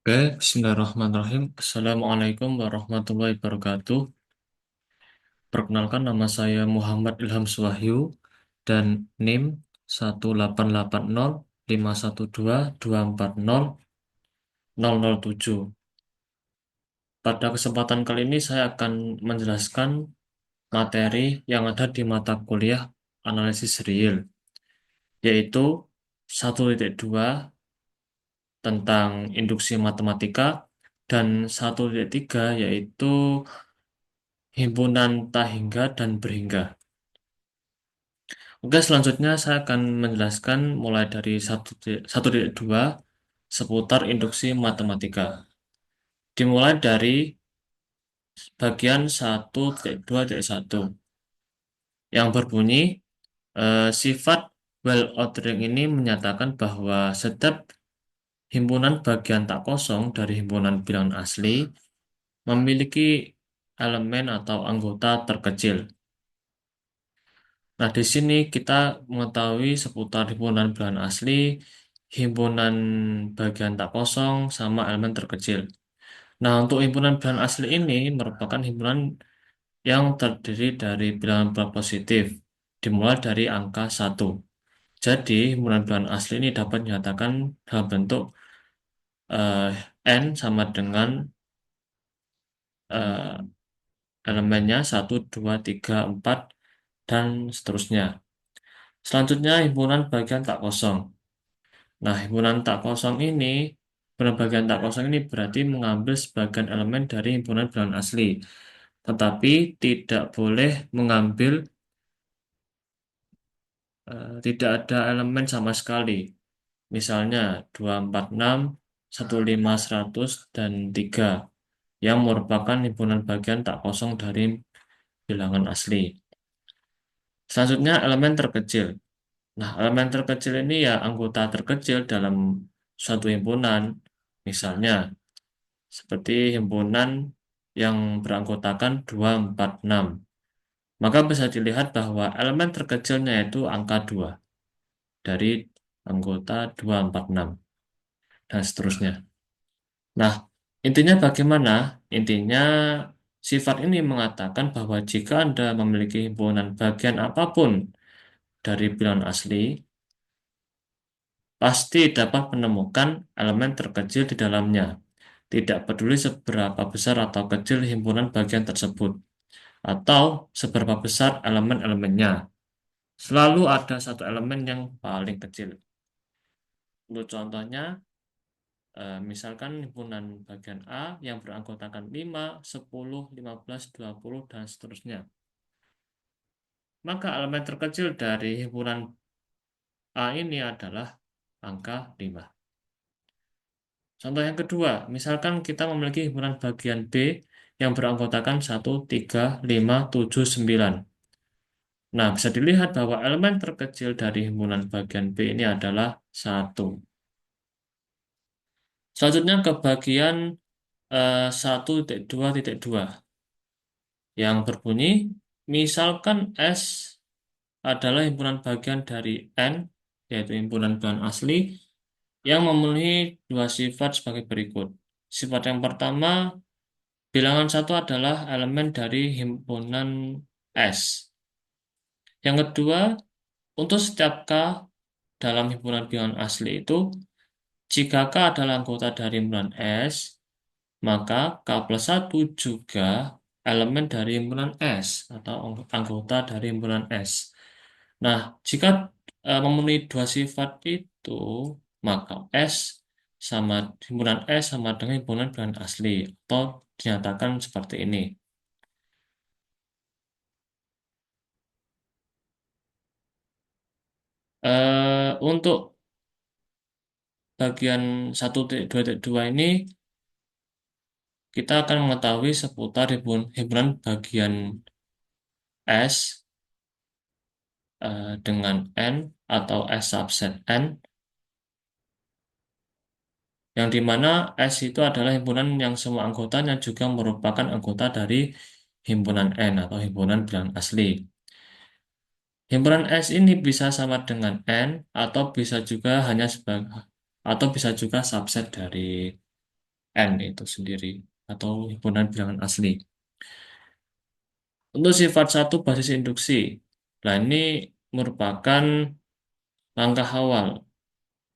Oke, Bismillahirrahmanirrahim. Assalamualaikum warahmatullahi wabarakatuh. Perkenalkan nama saya Muhammad Ilham Suwahyu dan NIM 1880512240007. Pada kesempatan kali ini saya akan menjelaskan materi yang ada di mata kuliah analisis real, yaitu 1.2 tentang induksi matematika dan 1.3 yaitu himpunan tak hingga dan berhingga. Oke, selanjutnya saya akan menjelaskan mulai dari 1.2 seputar induksi matematika. Dimulai dari bagian 1.2.1 yang berbunyi sifat well ordering ini menyatakan bahwa setiap himpunan bagian tak kosong dari himpunan bilangan asli memiliki elemen atau anggota terkecil. Nah, di sini kita mengetahui seputar himpunan bilangan asli, himpunan bagian tak kosong, sama elemen terkecil. Nah, untuk himpunan bilangan asli ini merupakan himpunan yang terdiri dari bilangan positif, dimulai dari angka 1. Jadi, himpunan bilangan asli ini dapat dinyatakan dalam bentuk eh, N sama dengan eh, elemennya 1, 2, 3, 4, dan seterusnya. Selanjutnya, himpunan bagian tak kosong. Nah, himpunan bagian tak kosong ini berarti mengambil sebagian elemen dari himpunan bilangan asli, tetapi tidak boleh mengambil, tidak ada elemen sama sekali. Misalnya 246, 15, 100, dan 3 yang merupakan himpunan bagian tak kosong dari bilangan asli. Selanjutnya, elemen terkecil. Nah, elemen terkecil ini ya anggota terkecil dalam suatu himpunan. Misalnya, seperti himpunan yang beranggotakan 246. Maka bisa dilihat bahwa elemen terkecilnya itu angka 2 dari anggota 246 dan seterusnya. Nah, intinya bagaimana? Intinya sifat ini mengatakan bahwa jika Anda memiliki himpunan bagian apapun dari bilangan asli, pasti dapat menemukan elemen terkecil di dalamnya. Tidak peduli seberapa besar atau kecil himpunan bagian tersebut, atau seberapa besar elemen-elemennya. Selalu ada satu elemen yang paling kecil. Untuk contohnya, misalkan himpunan bagian A yang beranggotakan 5, 10, 15, 20, dan seterusnya. Maka elemen terkecil dari himpunan A ini adalah angka 5. Contoh yang kedua, misalkan kita memiliki himpunan bagian B yang beranggotakan 1, 3, 5, 7, 9. Nah, bisa dilihat bahwa elemen terkecil dari himpunan bagian B ini adalah 1. Selanjutnya ke bagian 1.2.2 yang berbunyi, misalkan S adalah himpunan bagian dari N, yaitu himpunan bahan asli, yang memenuhi dua sifat sebagai berikut. Sifat yang pertama, bilangan satu adalah elemen dari himpunan S. Yang kedua, untuk setiap K dalam himpunan bilangan asli itu, jika K adalah anggota dari himpunan S, maka K plus 1 juga elemen dari himpunan S atau anggota dari himpunan S. Nah, jika memenuhi dua sifat itu, maka himpunan S sama dengan himpunan bilangan asli atau dinyatakan seperti ini. Untuk bagian 1.2.2 ini kita akan mengetahui seputar himpunan bagian S dengan N atau S subset N, yang dimana S itu adalah himpunan yang semua anggotanya juga merupakan anggota dari himpunan N atau himpunan bilangan asli. Himpunan S ini bisa sama dengan N atau bisa juga subset dari N itu sendiri atau himpunan bilangan asli. Untuk sifat satu basis induksi. Nah, ini merupakan langkah awal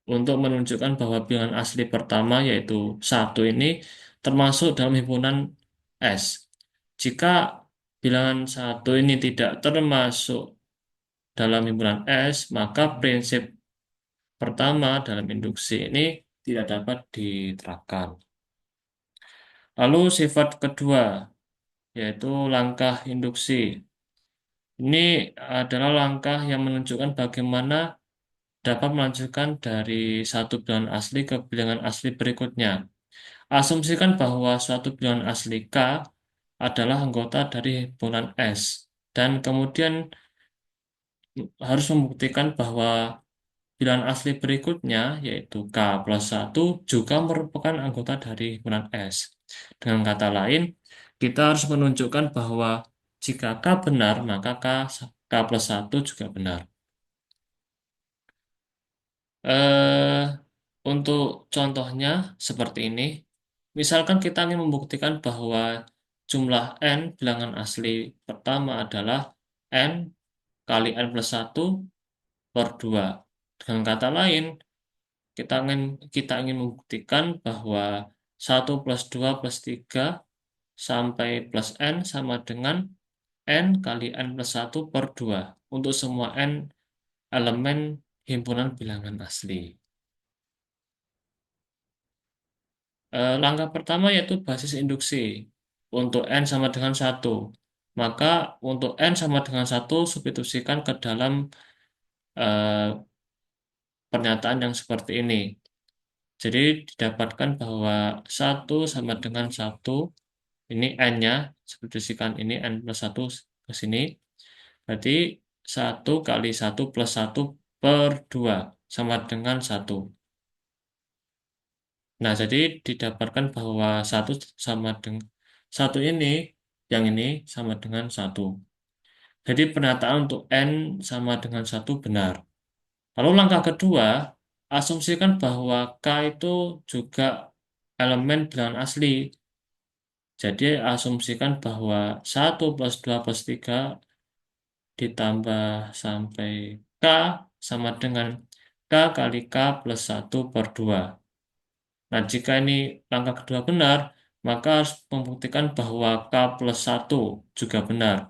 untuk menunjukkan bahwa bilangan asli pertama yaitu satu ini termasuk dalam himpunan S. Jika bilangan satu ini tidak termasuk dalam himpunan S, maka prinsip pertama dalam induksi ini tidak dapat diterapkan. Lalu sifat kedua yaitu langkah induksi. Ini adalah langkah yang menunjukkan bagaimana dapat melanjutkan dari satu bilangan asli ke bilangan asli berikutnya. Asumsikan bahwa suatu bilangan asli K adalah anggota dari himpunan S, dan kemudian harus membuktikan bahwa bilangan asli berikutnya, yaitu K plus satu juga merupakan anggota dari himpunan S. Dengan kata lain, kita harus menunjukkan bahwa jika K benar, maka K plus satu juga benar. Eh, untuk contohnya seperti ini, misalkan kita ingin membuktikan bahwa jumlah n bilangan asli pertama adalah n kali n plus satu per 2. Dengan kata lain, kita ingin membuktikan bahwa satu plus 2 plus 3 sampai plus n sama dengan n kali n plus satu per 2 untuk semua n elemen himpunan bilangan asli. Langkah pertama yaitu basis induksi. Untuk N sama dengan satu. Maka untuk N sama dengan satu substitusikan ke dalam eh, pernyataan yang seperti ini. Jadi didapatkan bahwa satu sama dengan satu, ini N-nya, substitusikan ini N plus satu ke sini. Berarti satu kali satu plus satu per 2 sama dengan satu. Nah, jadi didapatkan bahwa satu sama dengan satu ini, yang ini sama dengan satu. Jadi pernyataan untuk N sama dengan satu benar. Lalu langkah kedua, asumsikan bahwa K itu juga elemen bilangan asli. Jadi asumsikan bahwa satu plus 2 plus 3 ditambah sampai K sama dengan K kali K plus satu per 2. Nah, jika ini langkah kedua benar, maka harus membuktikan bahwa K plus satu juga benar.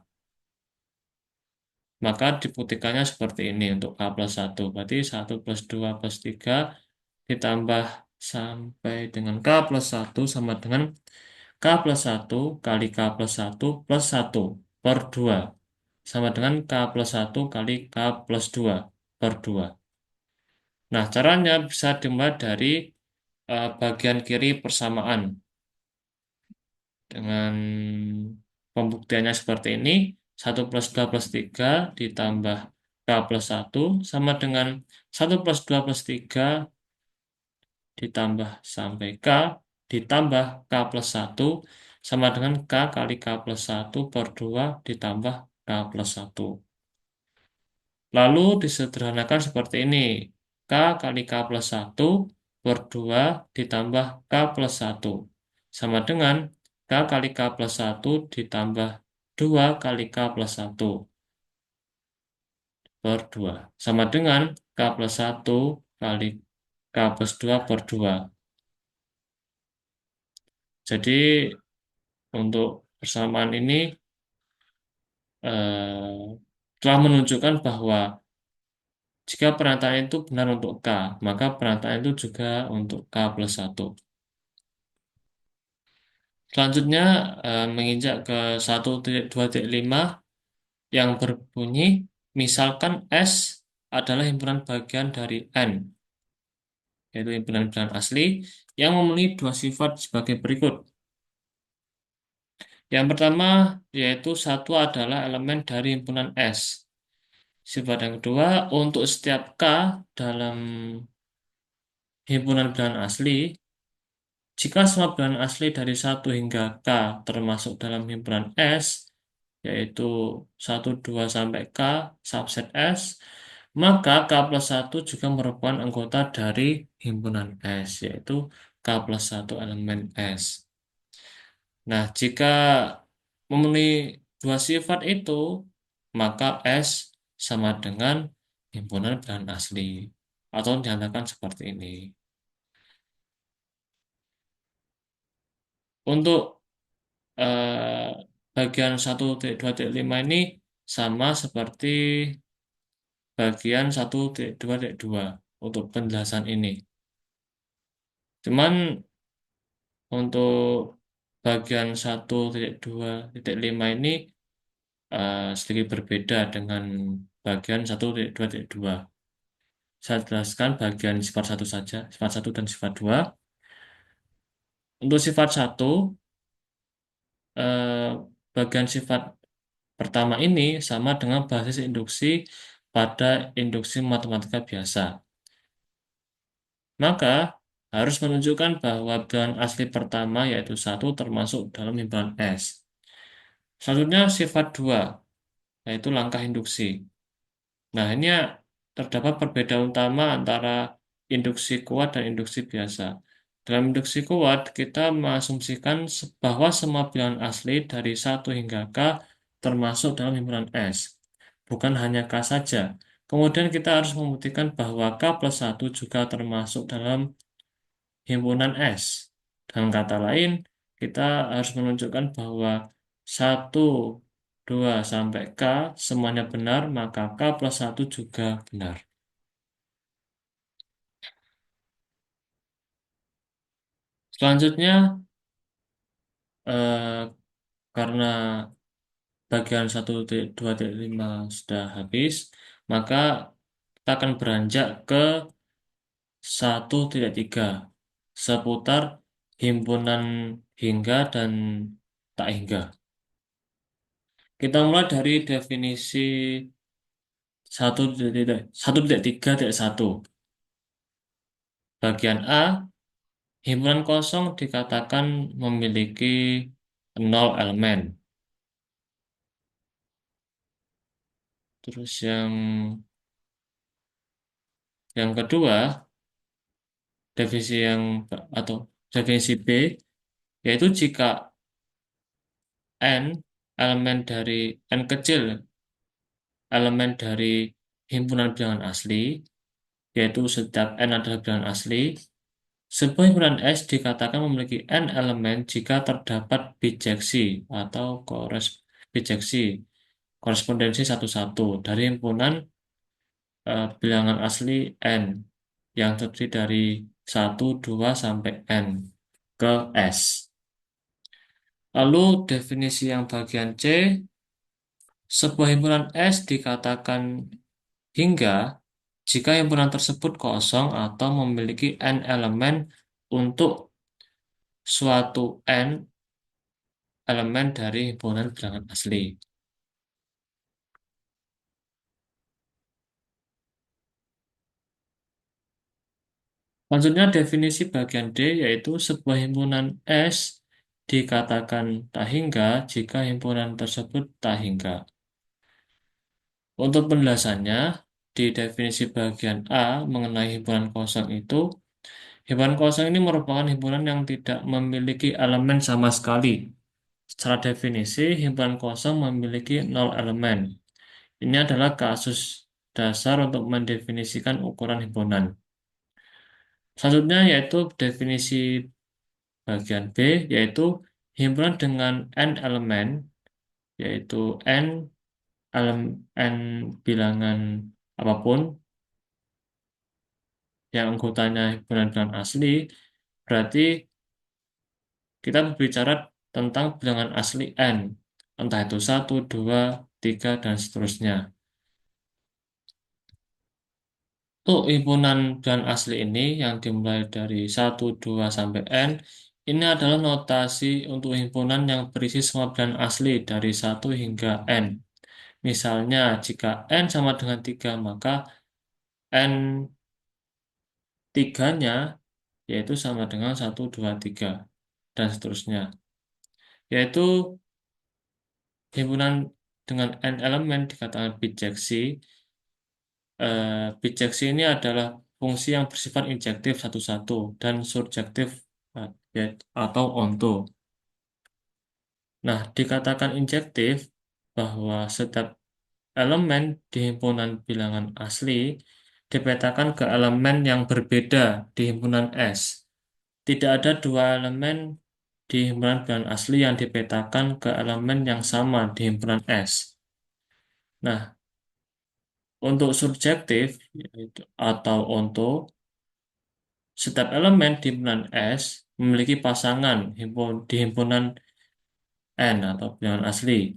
Maka dibuktikannya seperti ini untuk K plus satu. Berarti satu plus 2 plus 3 ditambah sampai dengan K plus satu sama dengan K plus satu kali K plus satu plus satu per 2. Sama dengan K plus satu kali K plus 2 per 2. Nah, caranya bisa dimulai dari bagian kiri persamaan. Dengan pembuktiannya seperti ini, satu plus 2 plus 3 ditambah K plus satu sama dengan satu plus 2 plus 3 ditambah sampai K ditambah K plus satu sama dengan K kali K plus satu per 2 ditambah K plus satu. Lalu disederhanakan seperti ini. K kali K plus satu per 2 ditambah K plus satu sama dengan K kali K plus satu ditambah 2 kali K plus satu per 2 sama dengan K plus satu kali K plus 2 per 2. Jadi untuk persamaan ini telah menunjukkan bahwa jika pernyataan itu benar untuk K, maka pernyataan itu juga untuk K plus satu. Selanjutnya menginjak ke 1.2.5 yang berbunyi, misalkan S adalah himpunan bagian dari N, yaitu himpunan bilangan asli, yang memenuhi dua sifat sebagai berikut. Yang pertama, yaitu satu adalah elemen dari himpunan S. Sifat yang kedua, untuk setiap K dalam himpunan bilangan asli, jika semua bilangan asli dari satu hingga K termasuk dalam himpunan S, yaitu satu 2 sampai K, subset S, maka K plus satu juga merupakan anggota dari himpunan S, yaitu K plus satu elemen S. Nah, jika memenuhi dua sifat itu, maka S sama dengan himpunan bilangan asli. Atau dinyatakan seperti ini. Untuk bagian 1,2,5 ini sama seperti bagian 1,2,2 untuk penjelasan ini. Cuman untuk bagian 1,2,5 ini sedikit berbeda dengan bagian 1,2,2. Saya jelaskan bagian sifat satu saja, sifat satu dan sifat dua. Untuk sifat satu, eh, bagian sifat pertama ini sama dengan basis induksi pada induksi matematika biasa. Maka harus menunjukkan bahwa bilangan asli pertama yaitu satu termasuk dalam himpunan S. Selanjutnya sifat 2 yaitu langkah induksi. Nah, ini ya, terdapat perbedaan utama antara induksi kuat dan induksi biasa. Dalam induksi kuat, kita mengasumsikan bahwa semua bilangan asli dari 1 hingga K termasuk dalam himpunan S. Bukan hanya K saja. Kemudian kita harus membuktikan bahwa K plus satu juga termasuk dalam himpunan S. Dengan kata lain, kita harus menunjukkan bahwa 1, 2 sampai K semuanya benar, maka K plus satu juga benar. Selanjutnya, eh, karena bagian 1,2,5 sudah habis, maka kita akan beranjak ke 1,3 seputar himpunan hingga dan tak hingga. Kita mulai dari definisi 1,3,1. Bagian A, himpunan kosong dikatakan memiliki 0 elemen. Terus yang kedua, definisi atau definisi B, yaitu jika n elemen dari n kecil elemen dari himpunan bilangan asli, yaitu setiap n adalah bilangan asli, sebuah himpunan S dikatakan memiliki n elemen jika terdapat bijeksi atau bijeksi korespondensi satu-satu dari himpunan bilangan asli n yang terdiri dari 1, 2 sampai n ke S. Lalu definisi yang bagian C, sebuah himpunan S dikatakan hingga jika himpunan tersebut kosong atau memiliki n elemen untuk suatu n elemen dari himpunan bilangan asli. Selanjutnya definisi bagian D yaitu sebuah himpunan S dikatakan tak hingga jika himpunan tersebut tak hingga. Untuk penjelasannya, di definisi bagian A mengenai himpunan kosong itu, himpunan kosong ini merupakan himpunan yang tidak memiliki elemen sama sekali. Secara definisi, himpunan kosong memiliki 0 elemen. Ini adalah kasus dasar untuk mendefinisikan ukuran himpunan. Selanjutnya yaitu definisi bagian B, yaitu himpunan dengan n elemen, yaitu n bilangan apapun yang anggotanya himpunan bilangan asli, berarti kita berbicara tentang bilangan asli n, entah itu 1, 2, 3, dan seterusnya. Untuk himpunan bilangan asli ini yang dimulai dari 1, 2 sampai n, ini adalah notasi untuk himpunan yang berisi semua bilangan asli dari 1 hingga n. Misalnya, jika n sama dengan 3, maka n tiganya yaitu sama dengan 1, 2, 3, dan seterusnya. Yaitu himpunan dengan n elemen dikatakan bijeksi. Bijeksi ini adalah fungsi yang bersifat injektif satu-satu dan surjektif atau onto. Nah, dikatakan injektif bahwa setiap elemen di himpunan bilangan asli dipetakan ke elemen yang berbeda di himpunan S. Tidak ada dua elemen di himpunan bilangan asli yang dipetakan ke elemen yang sama di himpunan S. Nah, untuk subjektif atau onto, setiap elemen di himpunan S memiliki pasangan di himpunan N atau bilangan asli.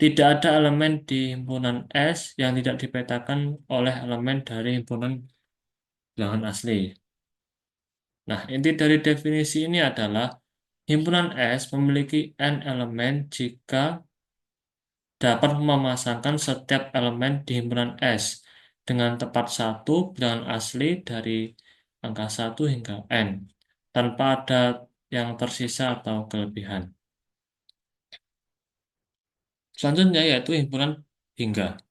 Tidak ada elemen di himpunan S yang tidak dipetakan oleh elemen dari himpunan bilangan asli. Nah, inti dari definisi ini adalah himpunan S memiliki n elemen jika dapat memasangkan setiap elemen di himpunan S dengan tepat satu bilangan asli dari angka 1 hingga n tanpa ada yang tersisa atau kelebihan. Selanjutnya yaitu himpunan hingga.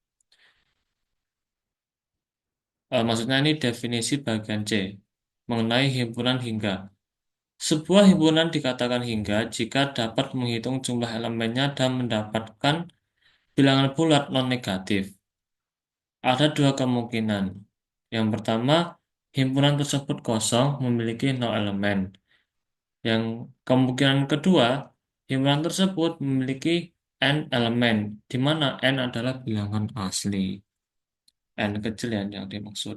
Maksudnya ini definisi bagian C mengenai himpunan hingga. Sebuah himpunan dikatakan hingga jika dapat menghitung jumlah elemennya dan mendapatkan bilangan bulat non-negatif. Ada dua kemungkinan. Yang pertama, himpunan tersebut kosong memiliki nol elemen. Yang kemungkinan kedua, himpunan tersebut memiliki n elemen, di mana n adalah bilangan asli. N kecil yang dimaksud.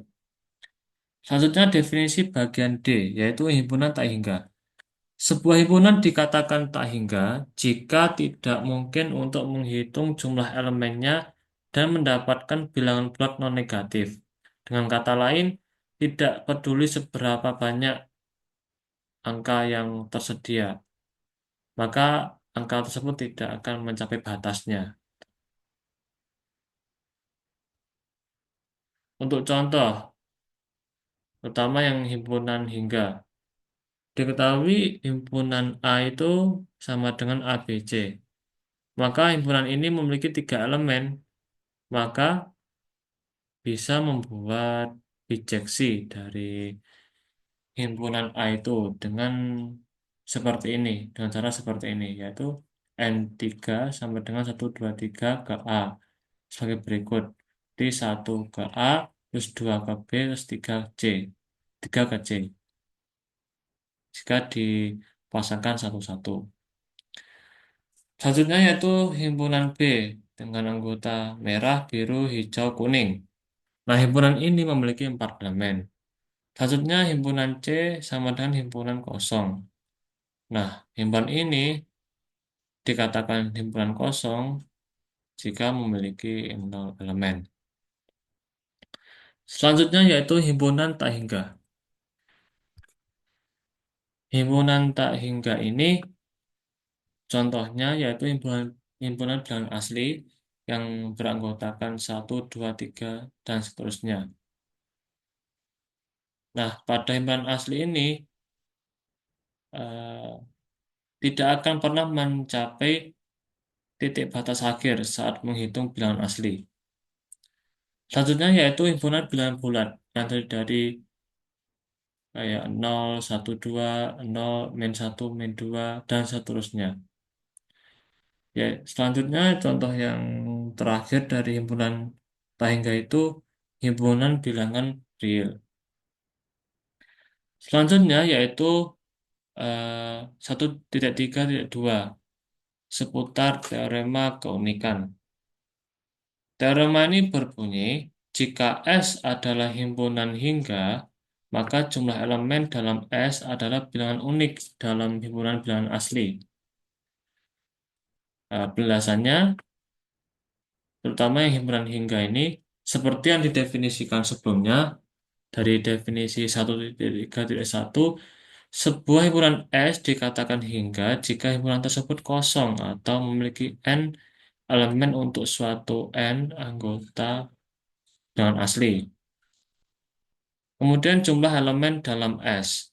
Selanjutnya definisi bagian D, yaitu himpunan tak hingga. Sebuah himpunan dikatakan tak hingga jika tidak mungkin untuk menghitung jumlah elemennya dan mendapatkan bilangan bulat non-negatif. Dengan kata lain, tidak peduli seberapa banyak angka yang tersedia, maka angka tersebut tidak akan mencapai batasnya. Untuk contoh, terutama yang himpunan hingga, diketahui himpunan A itu sama dengan ABC. Maka himpunan ini memiliki tiga elemen, maka bisa membuat bijeksi dari himpunan A itu dengan seperti ini, dengan cara seperti ini, yaitu N3 sama dengan 123 ke A sebagai berikut. Di 1 ke A, terus 2 ke B, terus 3 C. 3 ke C. Jika dipasangkan satu-satu. Selanjutnya yaitu himpunan B dengan anggota merah, biru, hijau, kuning. Nah, himpunan ini memiliki 4 elemen. Selanjutnya himpunan C sama dengan himpunan kosong. Nah, himpunan ini dikatakan himpunan kosong jika memiliki 0 elemen. Selanjutnya yaitu himpunan tak hingga. Himpunan tak hingga ini contohnya yaitu himpunan bilangan asli yang beranggotakan satu, 2, 3, dan seterusnya. Nah, pada himpunan asli ini eh, tidak akan pernah mencapai titik batas akhir saat menghitung bilangan asli. Selanjutnya yaitu himpunan bilangan bulat yang terdiri dari kayak 0, 1, 2, 0, min 1, min 2, dan seterusnya. Ya, selanjutnya contoh yang terakhir dari himpunan Tahingga itu himpunan bilangan real. Selanjutnya yaitu 1.3.2 seputar teorema keunikan. Teorema ini berbunyi, jika S adalah himpunan hingga, maka jumlah elemen dalam S adalah bilangan unik dalam himpunan bilangan asli. Penjelasannya, terutama yang himpunan hingga ini, seperti yang didefinisikan sebelumnya, dari definisi 1.3.1, sebuah himpunan S dikatakan hingga jika himpunan tersebut kosong atau memiliki N elemen untuk suatu N anggota bilangan asli. Kemudian jumlah elemen dalam S.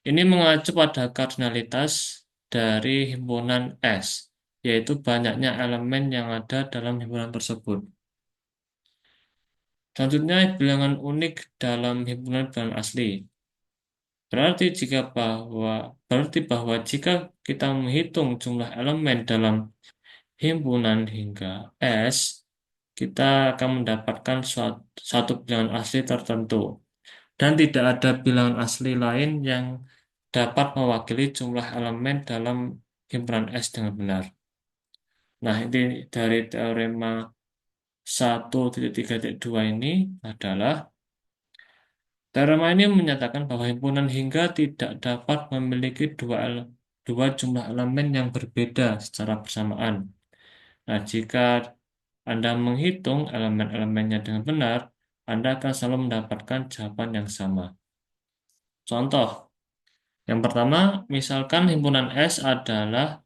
Ini mengacu pada kardinalitas dari himpunan S, yaitu banyaknya elemen yang ada dalam himpunan tersebut. Selanjutnya, bilangan unik dalam himpunan bilangan asli. Berarti bahwa jika kita menghitung jumlah elemen dalam himpunan hingga S, kita akan mendapatkan satu bilangan asli tertentu. Dan tidak ada bilangan asli lain yang dapat mewakili jumlah elemen dalam himpunan S dengan benar. Nah, ini dari teorema 1.3.2 ini adalah teorema ini menyatakan bahwa himpunan hingga tidak dapat memiliki dua jumlah elemen yang berbeda secara bersamaan. Nah, jika Anda menghitung elemen-elemennya dengan benar, Anda akan selalu mendapatkan jawaban yang sama. Contoh, yang pertama, misalkan himpunan S adalah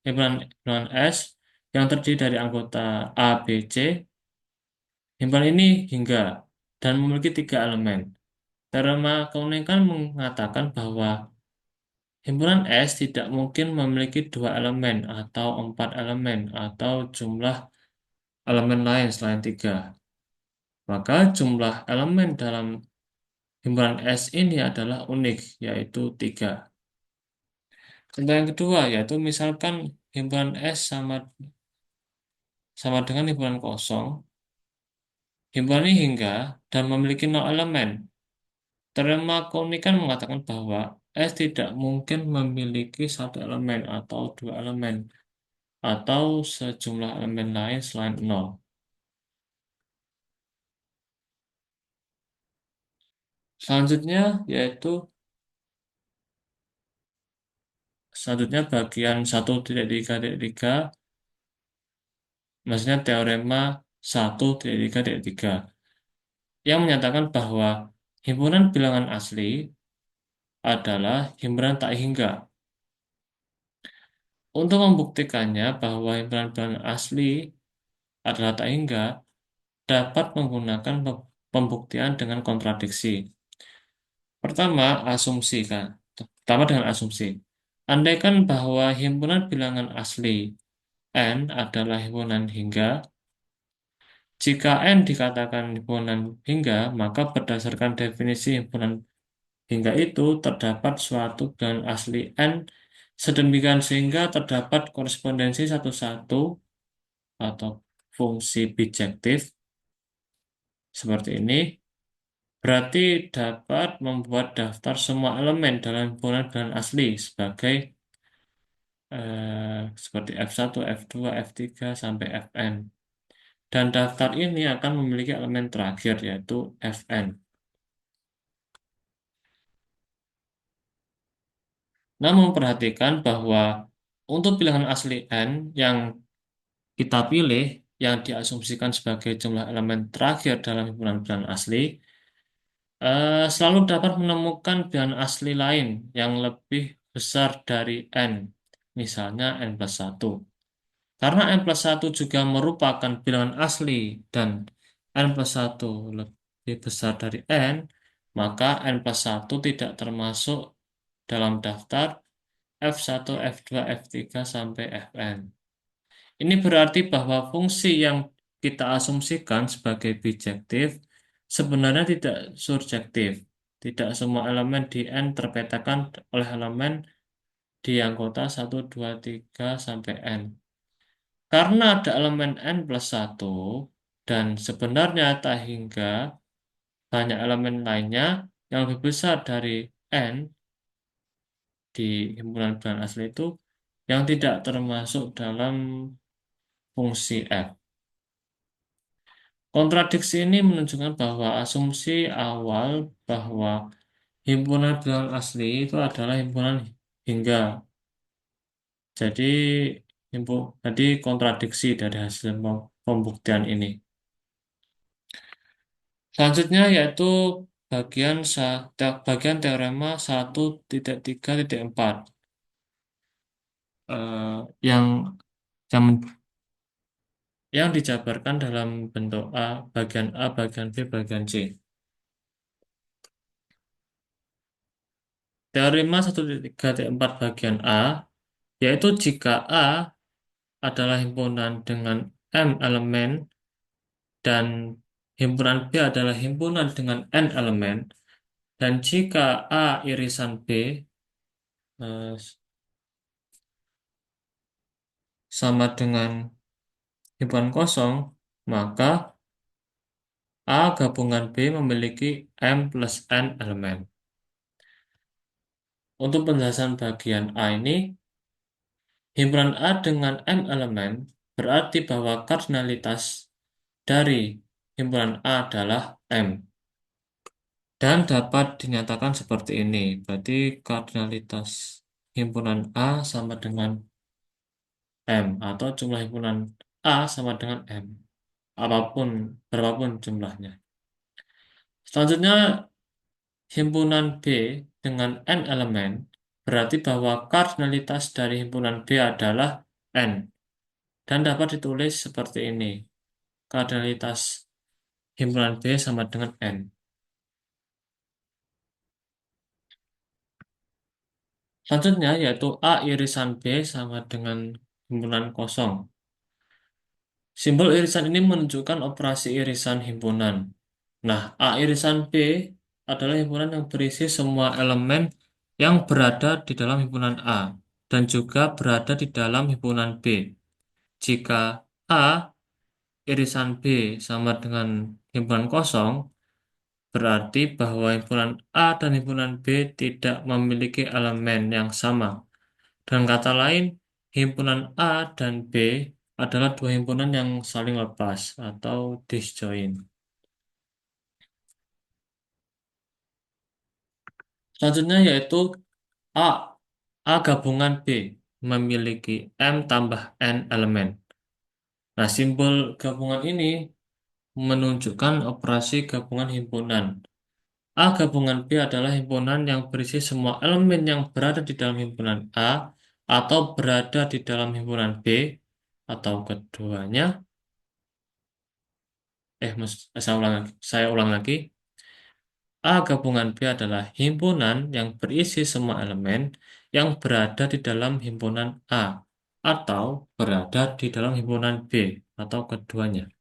himpunan S yang terdiri dari anggota A, B, C. Himpunan ini hingga dan memiliki tiga elemen. Teorema keunikan mengatakan bahwa himpunan S tidak mungkin memiliki dua elemen atau empat elemen atau jumlah elemen lain selain tiga. Maka jumlah elemen dalam himpunan S ini adalah unik, yaitu tiga. Contoh yang kedua yaitu misalkan himpunan S sama sama dengan himpunan kosong. Himpunan ini hingga dan memiliki nol elemen. Teorema keunikan mengatakan bahwa S tidak mungkin memiliki satu elemen atau dua elemen atau sejumlah elemen lain selain nol. Selanjutnya bagian 1.3.3, maksudnya teorema 1.3.3 yang menyatakan bahwa himpunan bilangan asli adalah himpunan tak hingga. Untuk membuktikannya bahwa himpunan bilangan asli adalah tak hingga, dapat menggunakan pembuktian dengan kontradiksi. Pertama, asumsi kan. Pertama dengan asumsi. Andaikan bahwa himpunan bilangan asli N adalah himpunan hingga, jika N dikatakan himpunan hingga, maka berdasarkan definisi himpunan hingga itu terdapat suatu bilangan asli N sedemikian sehingga terdapat korespondensi satu-satu atau fungsi bijektif seperti ini. Berarti dapat membuat daftar semua elemen dalam himpunan bilangan asli seperti F1, F2, F3 sampai Fn. Dan daftar ini akan memiliki elemen terakhir yaitu Fn. Namun perhatikan bahwa untuk bilangan asli n yang kita pilih yang diasumsikan sebagai jumlah elemen terakhir dalam himpunan bilangan asli selalu dapat menemukan bilangan asli lain yang lebih besar dari n, misalnya n plus 1. Karena n plus 1 juga merupakan bilangan asli dan n plus 1 lebih besar dari n, maka n plus 1 tidak termasuk dalam daftar F1, F2, F3 sampai Fn. Ini berarti bahwa fungsi yang kita asumsikan sebagai bijektif sebenarnya tidak surjektif. Tidak semua elemen di N terpetakan oleh elemen di anggota 1, 2, 3 sampai N. Karena ada elemen N plus 1 dan sebenarnya tak hingga banyak elemen lainnya yang lebih besar dari N di himpunan bilangan asli itu yang tidak termasuk dalam fungsi F. Kontradiksi ini menunjukkan bahwa asumsi awal bahwa himpunan bilangan asli itu adalah himpunan hingga. Jadi, jadi kontradiksi dari hasil pembuktian ini. Selanjutnya yaitu bagian teorema 1.3.4 eh, yang yang yang dijabarkan dalam bentuk A, bagian B, bagian C. Teorema 1.3.4 bagian A, yaitu jika A adalah himpunan dengan M elemen dan himpunan B adalah himpunan dengan N elemen, Dan jika A irisan B eh, sama dengan himpunan kosong, maka A gabungan B memiliki M plus N elemen. Untuk penjelasan bagian A ini, himpunan A dengan M elemen berarti bahwa kardinalitas dari himpunan A adalah M. Dan dapat dinyatakan seperti ini. Berarti kardinalitas himpunan A sama dengan M. Atau jumlah himpunan A sama dengan M. Apapun, berapapun jumlahnya. Selanjutnya, himpunan B dengan N elemen berarti bahwa kardinalitas dari himpunan B adalah N. Dan dapat ditulis seperti ini. Kardinalitas himpunan B sama dengan N. Selanjutnya yaitu A irisan B sama dengan himpunan kosong. Simbol irisan ini menunjukkan operasi irisan himpunan. Nah, A irisan B adalah himpunan yang berisi semua elemen yang berada di dalam himpunan A dan juga berada di dalam himpunan B. Jika A irisan B sama dengan himpunan kosong, berarti bahwa himpunan A dan himpunan B tidak memiliki elemen yang sama. Dengan kata lain, himpunan A dan B adalah dua himpunan yang saling lepas atau disjoint. Selanjutnya yaitu A. A gabungan B memiliki M tambah N elemen. Nah, simbol gabungan ini menunjukkan operasi gabungan himpunan. A gabungan B adalah himpunan yang berisi semua elemen yang berada di dalam himpunan A atau berada di dalam himpunan B atau keduanya. Saya ulang lagi. A gabungan B adalah himpunan yang berisi semua elemen yang berada di dalam himpunan A atau berada di dalam himpunan B atau keduanya.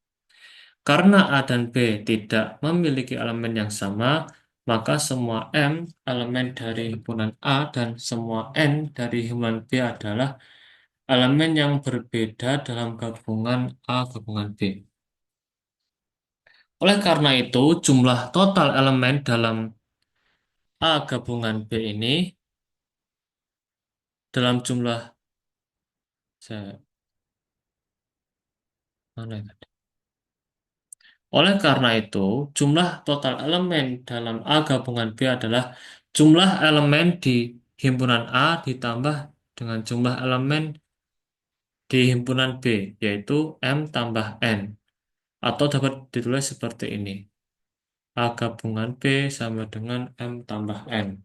Karena A dan B tidak memiliki elemen yang sama, maka semua M elemen dari himpunan A dan semua N dari himpunan B adalah elemen yang berbeda dalam gabungan A gabungan B. Oleh karena itu, jumlah total elemen dalam A gabungan B ini dalam jumlah saya, mana ya tadi? Oleh karena itu, jumlah total elemen dalam A gabungan B adalah jumlah elemen di himpunan A ditambah dengan jumlah elemen di himpunan B, yaitu M tambah N. Atau dapat ditulis seperti ini. A gabungan B sama dengan M tambah N.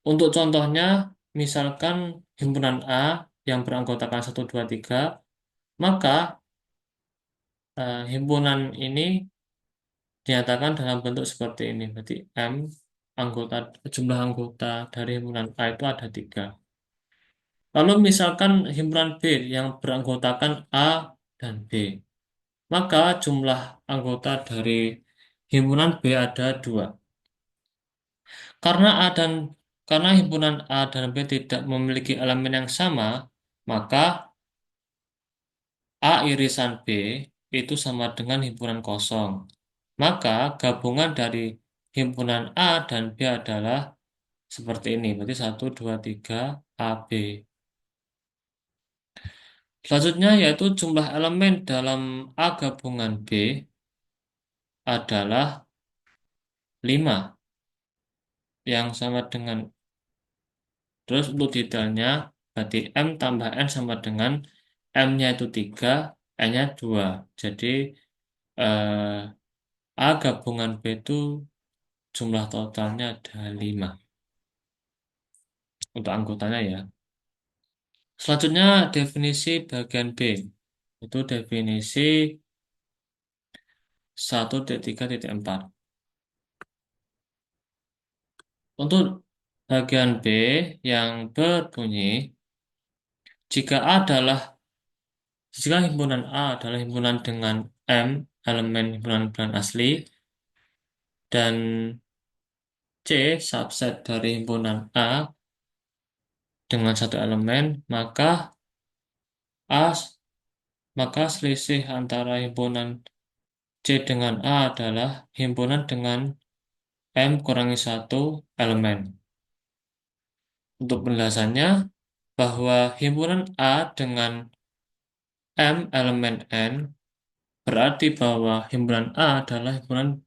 Untuk contohnya, misalkan himpunan A yang beranggotakan 1, 2, 3, maka himpunan ini dinyatakan dalam bentuk seperti ini. Berarti M anggota jumlah anggota dari himpunan A itu ada 3. Lalu misalkan himpunan B yang beranggotakan A dan B, maka jumlah anggota dari himpunan B ada 2. Karena A dan karena himpunan A dan B tidak memiliki elemen yang sama, maka A irisan B itu sama dengan himpunan kosong. Maka gabungan dari himpunan A dan B adalah seperti ini. Berarti 1, 2, 3 AB. Selanjutnya yaitu jumlah elemen dalam A gabungan B adalah 5 yang sama dengan terus untuk detailnya berarti M tambah N sama dengan M-nya itu 3, N-nya 2. Jadi A gabungan B itu jumlah totalnya ada 5 untuk anggotanya ya. Selanjutnya definisi bagian B. Itu definisi 1.3.4. Untuk bagian B yang berbunyi, jika A adalah jika himpunan A adalah himpunan dengan M elemen himpunan bulan asli dan C subset dari himpunan A dengan satu elemen, A maka selisih antara himpunan C dengan A adalah himpunan dengan M kurangi satu elemen. Untuk penjelasannya, bahwa himpunan A dengan M elemen N berarti bahwa himpunan A adalah himpunan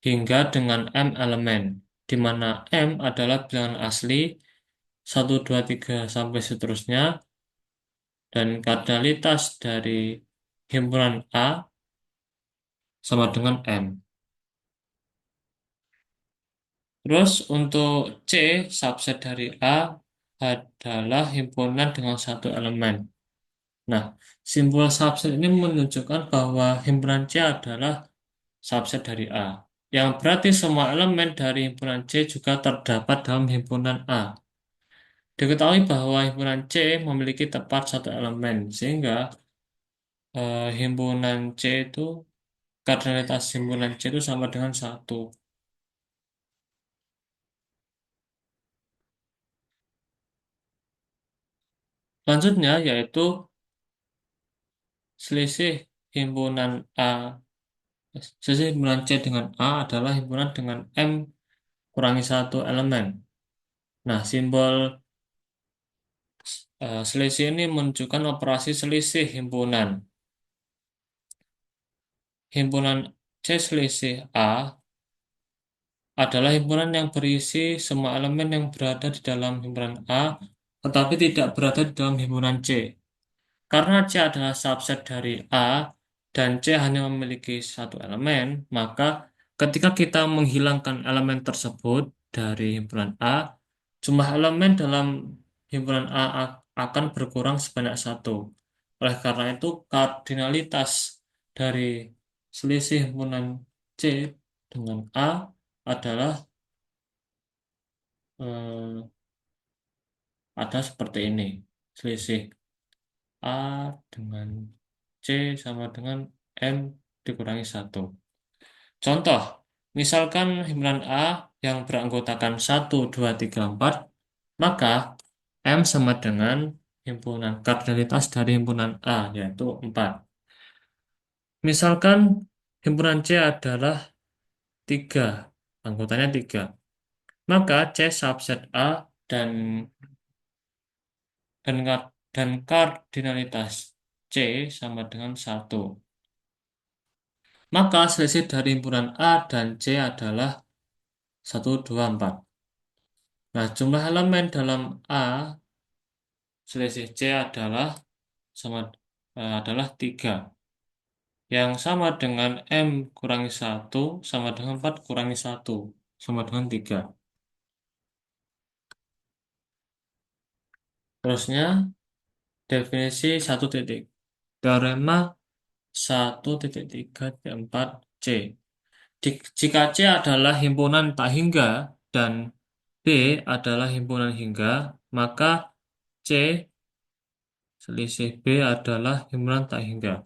hingga dengan M elemen, di mana M adalah bilangan asli 1, 2, 3 sampai seterusnya, dan kardinalitas dari himpunan A sama dengan M. Terus untuk C, subset dari A adalah himpunan dengan satu elemen. Nah, simbol subset ini menunjukkan bahwa himpunan C adalah subset dari A. Yang berarti semua elemen dari himpunan C juga terdapat dalam himpunan A. Diketahui bahwa himpunan C memiliki tepat satu elemen, sehingga himpunan C itu, kardinalitas himpunan C itu sama dengan satu. Selanjutnya yaitu selisih himpunan A, selisih himpunan C dengan A adalah himpunan dengan M kurangi satu elemen. Nah, simbol selisih ini menunjukkan operasi selisih himpunan. Himpunan C selisih A adalah himpunan yang berisi semua elemen yang berada di dalam himpunan A, tetapi tidak berada di dalam himpunan C. Karena C adalah subset dari A dan C hanya memiliki satu elemen, maka ketika kita menghilangkan elemen tersebut dari himpunan A, jumlah elemen dalam himpunan akan berkurang sebanyak satu. Oleh karena itu, kardinalitas dari selisih himpunan C dengan A adalah eh, ada seperti ini. Selisih A dengan C sama dengan M dikurangi satu. Contoh, misalkan himpunan A yang beranggotakan 1, 2, 3, 4, maka M sama dengan himpunan kardinalitas dari himpunan A, yaitu 4. Misalkan himpunan C adalah 3, anggotanya 3, maka C subset A dan dan kardinalitas C sama dengan satu. Maka selisih dari himpunan A dan C adalah 1, 2, 4. Nah, jumlah elemen dalam A selisih C sama adalah 3. Yang sama dengan M kurangi satu sama dengan 4 kurangi satu sama dengan 3. Terusnya, definisi satu titik. Teorema 1,3,4 C. Jika C adalah himpunan tak hingga dan B adalah himpunan hingga, maka C selisih B adalah himpunan tak hingga.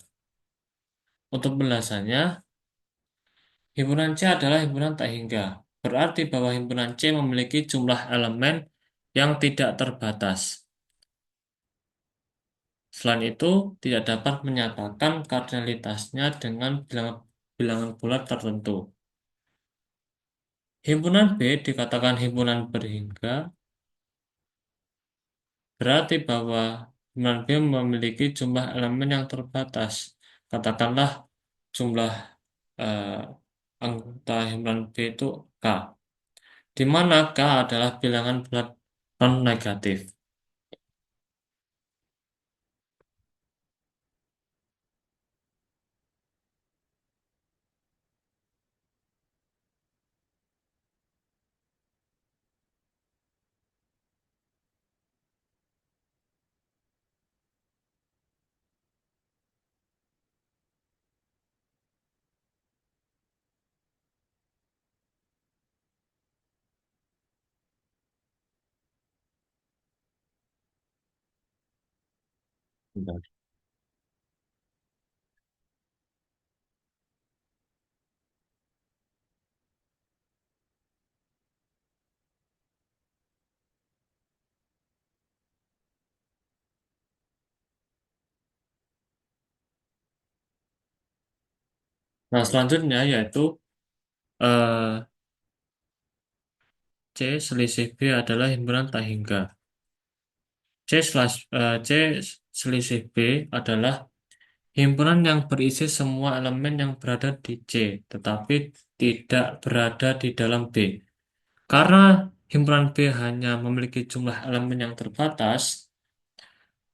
Untuk penjelasannya, himpunan C adalah himpunan tak hingga. Berarti bahwa himpunan C memiliki jumlah elemen yang tidak terbatas. Selain itu, tidak dapat menyatakan kardinalitasnya dengan bilangan bulat tertentu. Himpunan B dikatakan himpunan berhingga, berarti bahwa himpunan B memiliki jumlah elemen yang terbatas. Katakanlah jumlah eh, anggota himpunan B itu K, di mana K adalah bilangan bulat non-negatif. Bentar. Nah, selanjutnya yaitu eh, C selisih B adalah himpunan tak hingga. C selisih B adalah himpunan yang berisi semua elemen yang berada di C, tetapi tidak berada di dalam B. Karena himpunan B hanya memiliki jumlah elemen yang terbatas,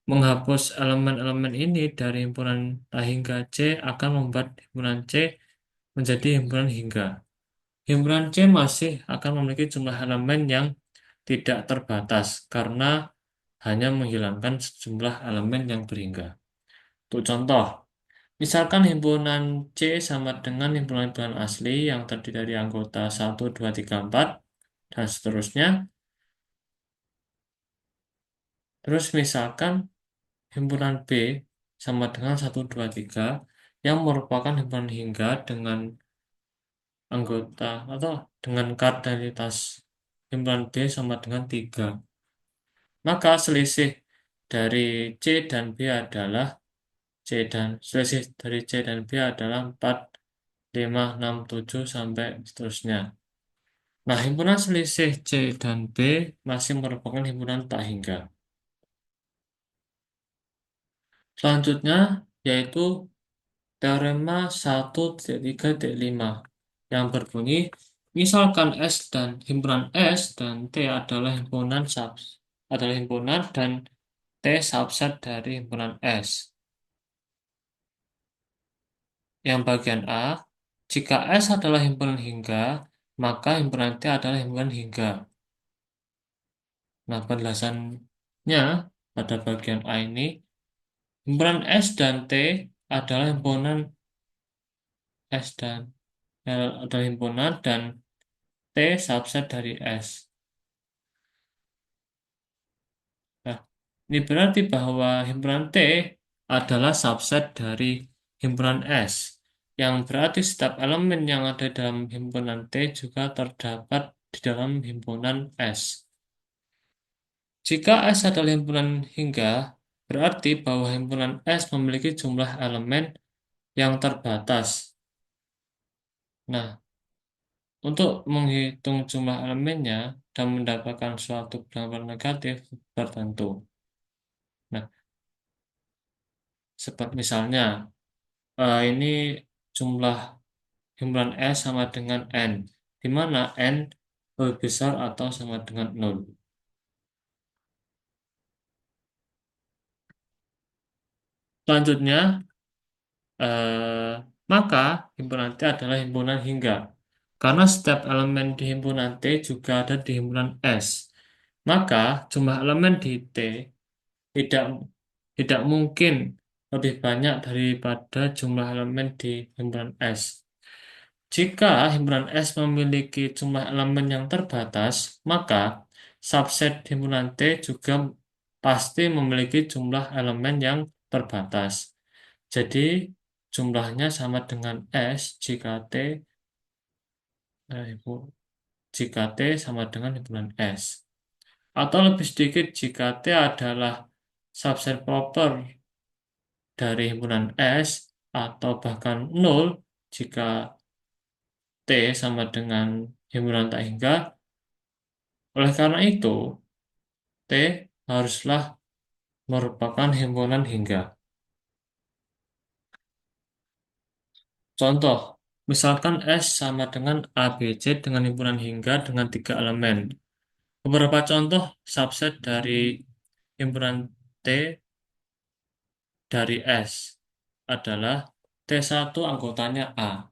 menghapus elemen-elemen ini dari himpunan tak hingga C akan membuat himpunan C menjadi himpunan hingga. Himpunan C masih akan memiliki jumlah elemen yang tidak terbatas karena hanya menghilangkan sejumlah elemen yang berhingga. Untuk contoh, misalkan himpunan C sama dengan himpunan-himpunan asli yang terdiri dari anggota 1, 2, 3, 4, dan seterusnya. Terus misalkan himpunan B sama dengan 1, 2, 3 yang merupakan himpunan hingga dengan anggota atau dengan kardinalitas himpunan B sama dengan 3. Maka selisih dari C dan B adalah selisih dari C dan B adalah 4, 5, 6, 7 sampai seterusnya. Nah, himpunan selisih C dan B masih merupakan himpunan tak hingga. Selanjutnya yaitu teorema 1,3,5 yang berbunyi misalkan S dan himpunan S dan T adalah himpunan dan T subset dari himpunan S. Yang bagian A, jika S adalah himpunan hingga, maka himpunan T adalah himpunan hingga. Nah, penjelasannya pada bagian A ini, himpunan S dan T adalah himpunan S dan adalah himpunan dan T subset dari S. Nah, ini berarti bahwa himpunan T adalah subset dari himpunan S, yang berarti setiap elemen yang ada dalam himpunan T juga terdapat di dalam himpunan S. Jika S adalah himpunan hingga, berarti bahwa himpunan S memiliki jumlah elemen yang terbatas. Nah, untuk menghitung jumlah elemennya dan mendapatkan suatu bilangan negatif tertentu. Nah, seperti misalnya, ini jumlah himpunan S sama dengan N, di mana N lebih besar atau sama dengan 0. Selanjutnya, eh, maka himpunan T adalah himpunan hingga. Karena setiap elemen di himpunan T juga ada di himpunan S. Maka jumlah elemen di T tidak tidak mungkin lebih banyak daripada jumlah elemen di himpunan S. Jika himpunan S memiliki jumlah elemen yang terbatas, maka subset himpunan T juga pasti memiliki jumlah elemen yang terbatas. Jadi jumlahnya sama dengan S eh, himpu- jika T sama dengan himpunan S. Atau lebih sedikit jika T adalah subset proper dari himpunan S atau bahkan 0 jika T sama dengan himpunan tak hingga. Oleh karena itu, T haruslah merupakan himpunan hingga. Contoh, misalkan S sama dengan ABC dengan himpunan hingga dengan 3 elemen. Beberapa contoh subset dari himpunan T dari S adalah T1 anggotanya A.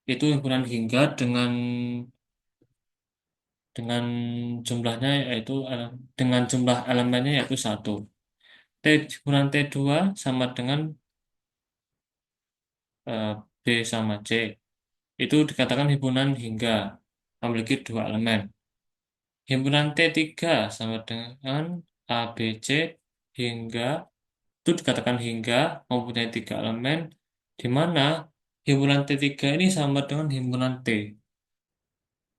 Itu himpunan hingga dengan jumlahnya yaitu dengan jumlah elemennya yaitu 1. Himpunan T2 sama dengan eh, B sama C. Itu dikatakan himpunan hingga memiliki 2 elemen. Himpunan T3 sama dengan A, B, C hingga itu dikatakan hingga mempunyai 3 elemen, di mana himpunan T3 ini sama dengan himpunan T.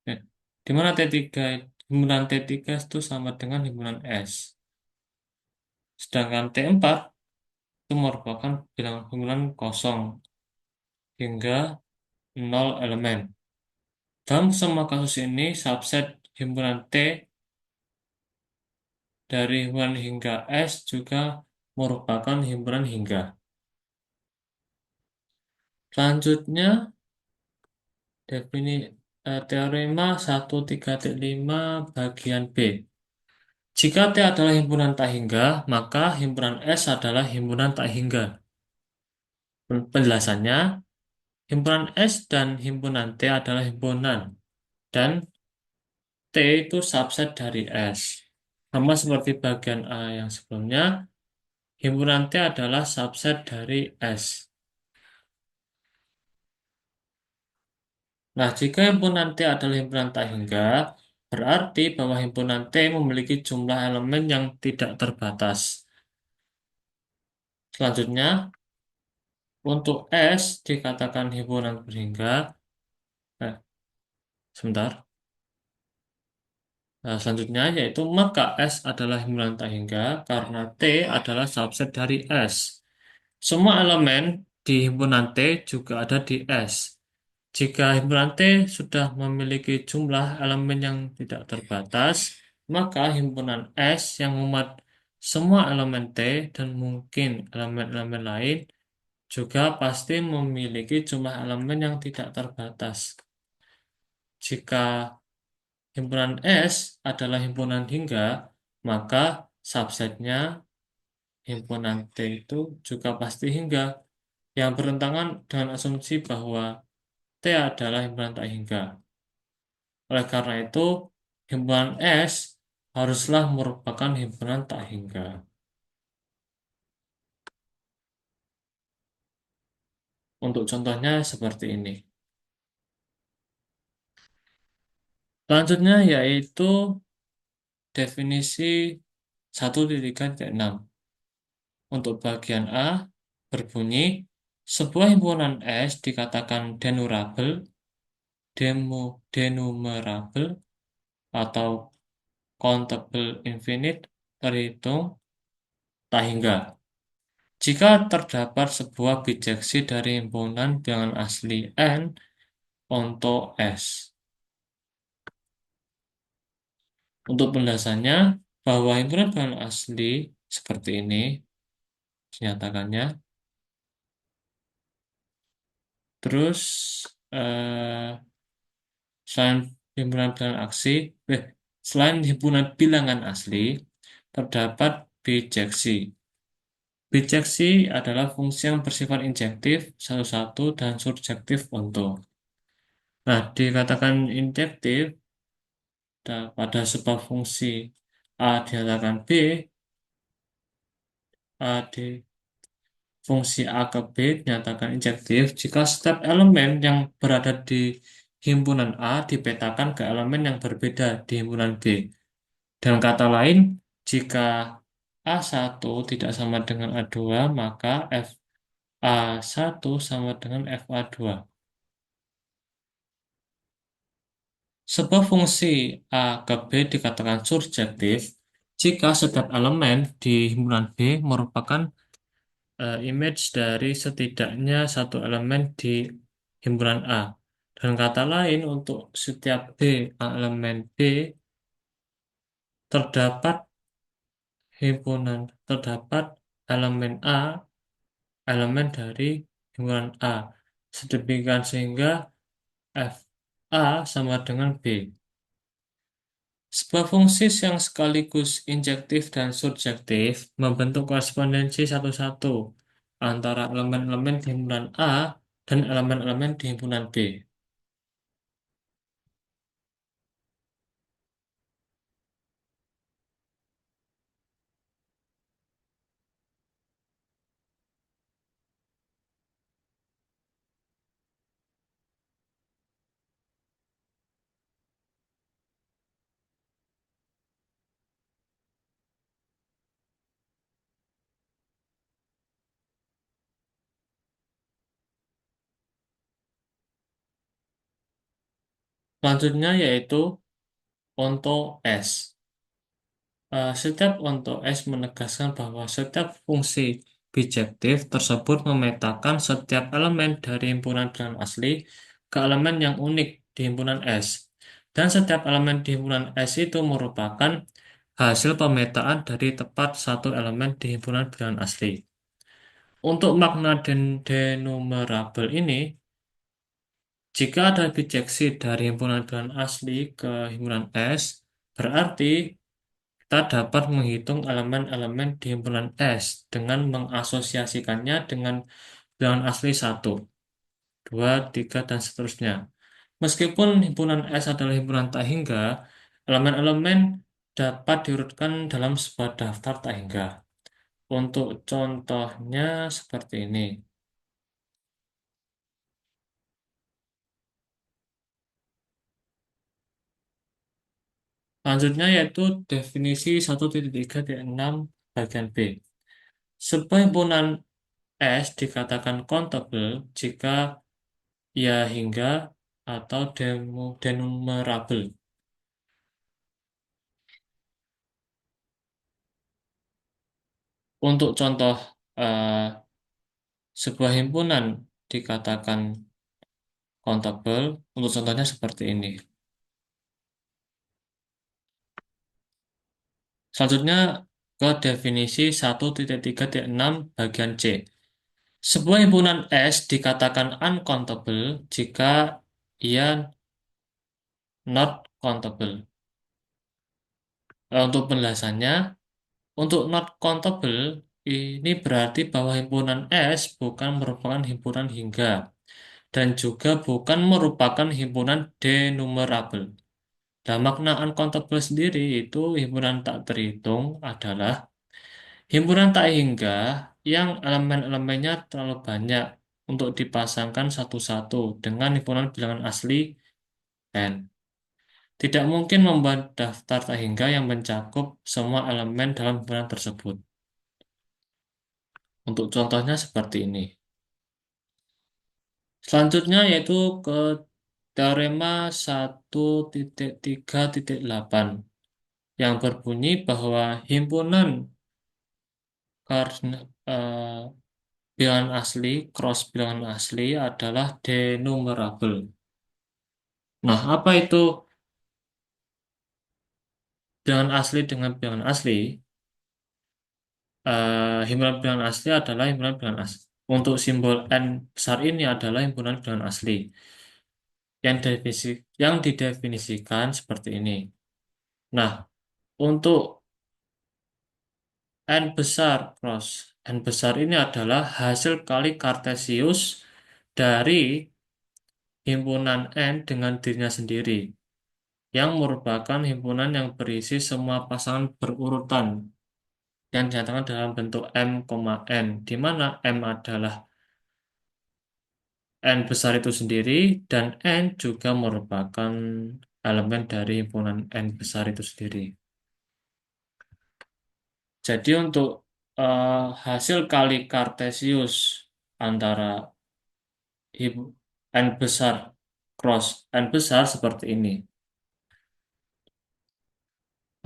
Ya, di mana himpunan T3 itu sama dengan himpunan S. Sedangkan T4 itu merupakan bilangan himpunan kosong. hingga 0 elemen. Dalam semua kasus ini, subset himpunan T dari himpunan hingga S juga merupakan himpunan hingga. Selanjutnya, teorema 1.3.5 bagian B. Jika T adalah himpunan tak hingga, maka himpunan S adalah himpunan tak hingga. Penjelasannya, himpunan S dan himpunan T adalah himpunan, dan T itu subset dari S. Sama seperti bagian A yang sebelumnya, himpunan T adalah subset dari S. Nah, jika himpunan T adalah himpunan tak hingga, berarti bahwa himpunan T memiliki jumlah elemen yang tidak terbatas. Selanjutnya, untuk S dikatakan himpunan berhingga. Sebentar. Nah, selanjutnya yaitu maka S adalah himpunan tak hingga karena T adalah subset dari S. Semua elemen di himpunan T juga ada di S. Jika himpunan T sudah memiliki jumlah elemen yang tidak terbatas, maka himpunan S yang memuat semua elemen T dan mungkin elemen-elemen lain juga pasti memiliki jumlah elemen yang tidak terbatas. Jika himpunan S adalah himpunan hingga, maka subsetnya himpunan T itu juga pasti hingga, yang bertentangan dengan asumsi bahwa T adalah himpunan tak hingga. Oleh karena itu, himpunan S haruslah merupakan himpunan tak hingga. Untuk contohnya seperti ini. Selanjutnya yaitu definisi 1.3.6. Untuk bagian A berbunyi, sebuah himpunan S dikatakan denurable, denumerable, atau countable infinite terhitung tak hingga. Jika terdapat sebuah bijeksi dari himpunan bilangan asli N onto S. Untuk penjelasannya, bahwa himpunan bilangan asli seperti ini dinyatakannya. Terus eh, selain himpunan bilangan aksi, selain himpunan bilangan asli, terdapat bijeksi. Bijeksi adalah fungsi yang bersifat injektif satu-satu dan surjektif untuk. Nah, dikatakan injektif pada sebuah fungsi A dinyatakan B, A di fungsi A ke B dinyatakan injektif jika setiap elemen yang berada di himpunan A dipetakan ke elemen yang berbeda di himpunan B. Dengan kata lain, jika A1 tidak sama dengan A2, maka FA1 sama dengan FA2. Sebuah fungsi A ke B dikatakan surjektif jika setiap elemen di himpunan B merupakan image dari setidaknya satu elemen di himpunan A. Dan kata lain, untuk setiap B elemen B terdapat terdapat elemen A, elemen dari himpunan A. Sedemikian sehingga FA sama dengan B. Sebuah fungsi yang sekaligus injektif dan surjektif membentuk korespondensi satu-satu antara elemen-elemen di himpunan A dan elemen-elemen di himpunan B. Selanjutnya yaitu onto S. Setiap onto S menegaskan bahwa setiap fungsi bijektif tersebut memetakan setiap elemen dari himpunan bilangan asli ke elemen yang unik di himpunan S. Dan setiap elemen di himpunan S itu merupakan hasil pemetaan dari tepat satu elemen di himpunan bilangan asli. Untuk makna denumerable ini, jika ada bijeksi dari himpunan bilangan asli ke himpunan S, berarti kita dapat menghitung elemen-elemen di himpunan S dengan mengasosiasikannya dengan bilangan asli satu, 2, 3, dan seterusnya. Meskipun himpunan S adalah himpunan tak hingga, elemen-elemen dapat diurutkan dalam sebuah daftar tak hingga. Untuk contohnya seperti ini. Selanjutnya yaitu definisi 1.3.6 bagian B. Sebuah himpunan S dikatakan countable jika ia hingga atau denumerable. Untuk contoh eh, sebuah himpunan dikatakan countable, untuk contohnya seperti ini. Selanjutnya ke definisi 1.3.6 bagian C. Sebuah himpunan S dikatakan uncountable jika ia not countable. Untuk penjelasannya, untuk not countable ini berarti bahwa himpunan S bukan merupakan himpunan hingga dan juga bukan merupakan himpunan denumerable. Dan makna uncountable sendiri itu himpunan tak terhitung adalah himpunan tak hingga yang elemen-elemennya terlalu banyak untuk dipasangkan satu-satu dengan himpunan bilangan asli N. Tidak mungkin membuat daftar tak hingga yang mencakup semua elemen dalam himpunan tersebut. Untuk contohnya seperti ini. Selanjutnya yaitu ke teorema 1.3.8 yang berbunyi bahwa himpunan karena bilangan asli, cross bilangan asli adalah denumerable. Nah, apa itu bilangan asli dengan bilangan asli? Himpunan bilangan asli adalah himpunan bilangan asli. Untuk simbol N besar ini adalah himpunan bilangan asli yang didefinisikan seperti ini. Nah, untuk N besar cross N besar ini adalah hasil kali kartesius dari himpunan N dengan dirinya sendiri, yang merupakan himpunan yang berisi semua pasangan berurutan yang dinyatakan dalam bentuk M, N, di mana M adalah N besar itu sendiri dan N juga merupakan elemen dari himpunan N besar itu sendiri. Jadi untuk hasil kali kartesius antara N besar cross N besar seperti ini.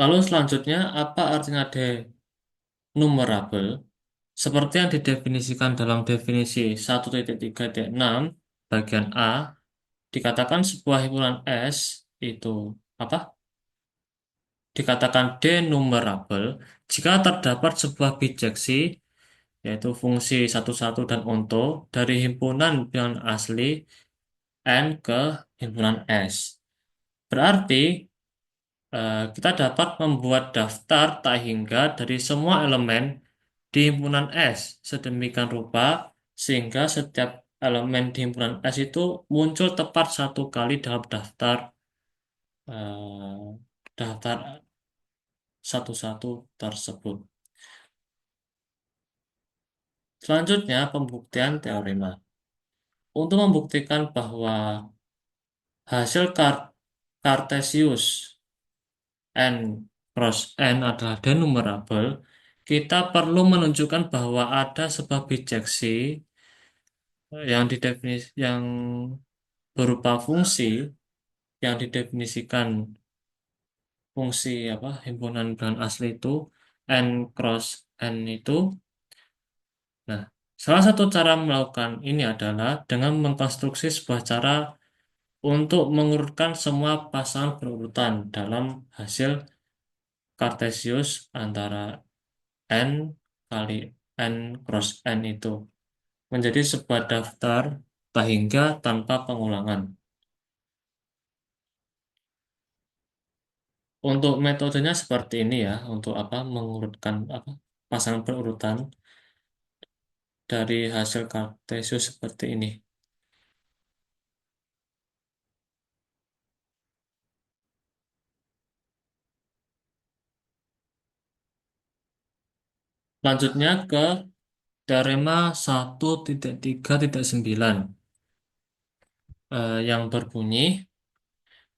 Lalu selanjutnya apa artinya denumerable? Seperti yang didefinisikan dalam definisi 1.3.6 bagian A, dikatakan sebuah himpunan S itu apa? Dikatakan denumerable jika terdapat sebuah bijeksi yaitu fungsi 1 dan onto dari himpunan bilangan asli N ke himpunan S. Berarti kita dapat membuat daftar tak hingga dari semua elemen di himpunan S sedemikian rupa sehingga setiap elemen di himpunan S itu muncul tepat satu kali dalam daftar satu-satu tersebut. Selanjutnya, pembuktian teorema. Untuk membuktikan bahwa hasil kartesius N cross N adalah denumerable, kita perlu menunjukkan bahwa ada sebuah bijeksi yang berupa fungsi yang didefinisikan fungsi himpunan bilangan asli itu N cross N itu Nah, salah satu cara melakukan ini adalah dengan mengkonstruksi sebuah cara untuk mengurutkan semua pasangan berurutan dalam hasil Kartesius antara n kali n cross n itu menjadi sebuah daftar Tahingga tanpa pengulangan. Untuk metodenya seperti ini ya, untuk apa mengurutkan apa pasangan berurutan dari hasil Kartesius seperti ini. Lanjutnya ke teorema 1.3.9 yang berbunyi,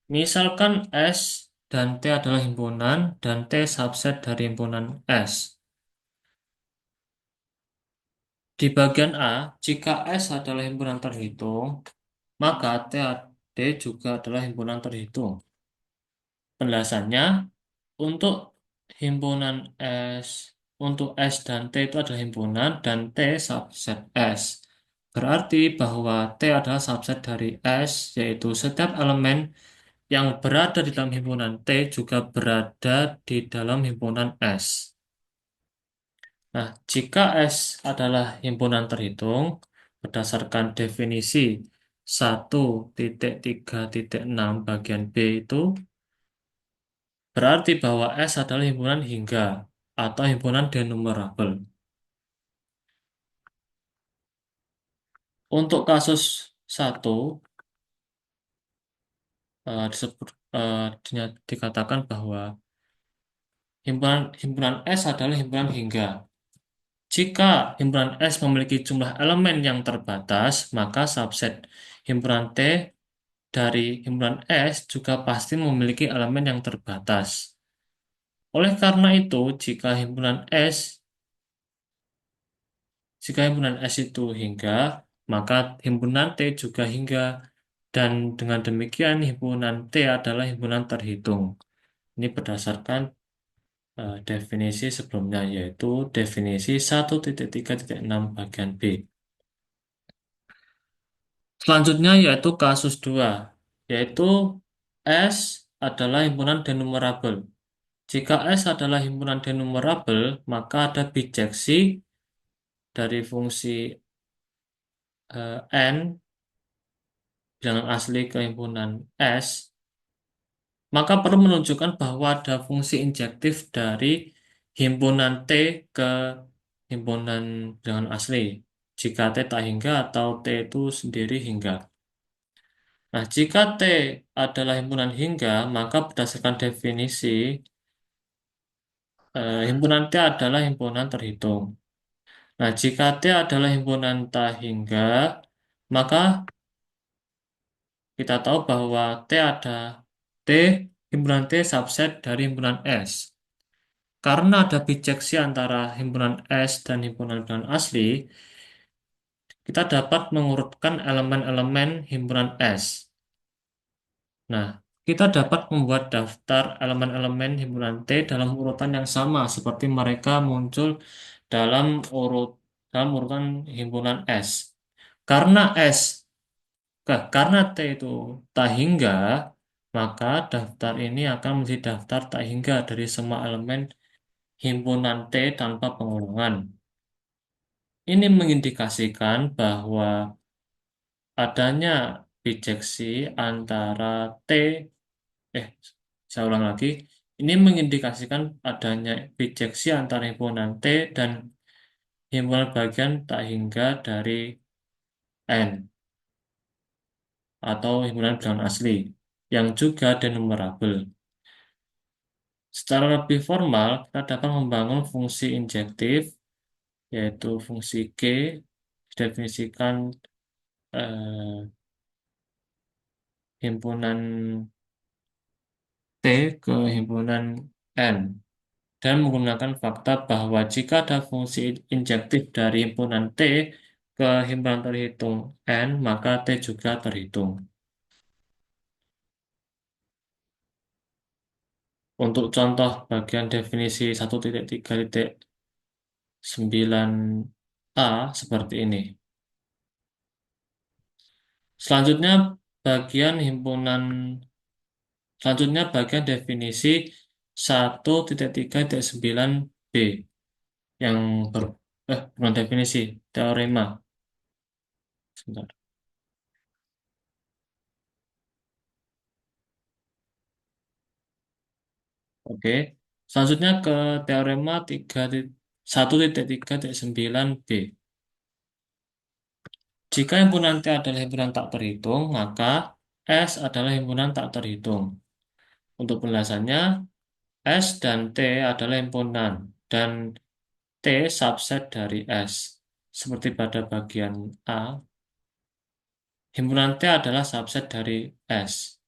misalkan S dan T adalah himpunan dan T subset dari himpunan S. Di bagian A, jika S adalah himpunan terhitung, maka T juga adalah himpunan terhitung. Penjelasannya, untuk himpunan S, untuk S dan T itu adalah himpunan dan T subset S. Berarti bahwa T adalah subset dari S, yaitu setiap elemen yang berada di dalam himpunan T juga berada di dalam himpunan S. Nah, jika S adalah himpunan terhitung, berdasarkan definisi 1.3.6 bagian B itu, berarti bahwa S adalah himpunan hingga atau himpunan denumerable. Untuk kasus satu disebut dikatakan bahwa himpunan himpunan S adalah himpunan hingga. Jika himpunan S memiliki jumlah elemen yang terbatas, maka subset himpunan T dari himpunan S juga pasti memiliki elemen yang terbatas. Oleh karena itu, jika himpunan S itu hingga, maka himpunan T juga hingga. Dan dengan demikian, himpunan T adalah himpunan terhitung. Ini berdasarkan definisi sebelumnya, yaitu definisi 1.3.6 bagian B. Selanjutnya yaitu kasus 2, yaitu S adalah himpunan denumerable. Jika S adalah himpunan denumerable, maka ada bijeksi dari fungsi N, bilangan asli ke himpunan S, maka perlu menunjukkan bahwa ada fungsi injektif dari himpunan T ke himpunan bilangan asli. Jika T tak hingga atau T itu sendiri hingga. Nah, jika T adalah himpunan hingga, maka berdasarkan definisi, himpunan T adalah himpunan terhitung. Nah, jika T adalah himpunan tak hingga, maka kita tahu bahwa T, himpunan T subset dari himpunan S. Karena ada bijeksi antara himpunan S dan himpunan bilangan asli, kita dapat mengurutkan elemen-elemen himpunan S. Nah, kita dapat membuat daftar elemen-elemen himpunan T dalam urutan yang sama seperti mereka muncul dalam urut dalam urutan himpunan S. Karena S, karena T itu tak hingga, maka daftar ini akan menjadi daftar tak hingga dari semua elemen himpunan T tanpa pengulangan. Ini mengindikasikan bahwa adanya bijeksi antara T, eh, saya ulang lagi, ini mengindikasikan adanya bijeksi antara himpunan T dan himpunan bagian tak hingga dari N atau himpunan bilangan asli yang juga denumerable. Secara lebih formal, kita dapat membangun fungsi injektif, yaitu fungsi G, didefinisikan eh, himpunan T ke himpunan N, dan menggunakan fakta bahwa jika ada fungsi injektif dari himpunan T ke himpunan terhitung N, maka T juga terhitung. Untuk contoh bagian definisi 1.3.9 A seperti ini. Selanjutnya bagian himpunan selanjutnya bagian definisi 1.3.9 B yang ber bukan definisi, teorema. Sebentar. Oke. Selanjutnya ke teorema 1.3.9 B. Jika himpunan T adalah himpunan tak terhitung, maka S adalah himpunan tak terhitung. Untuk penjelasannya, S dan T adalah himpunan dan T subset dari S. Seperti pada bagian A, himpunan T adalah subset dari S.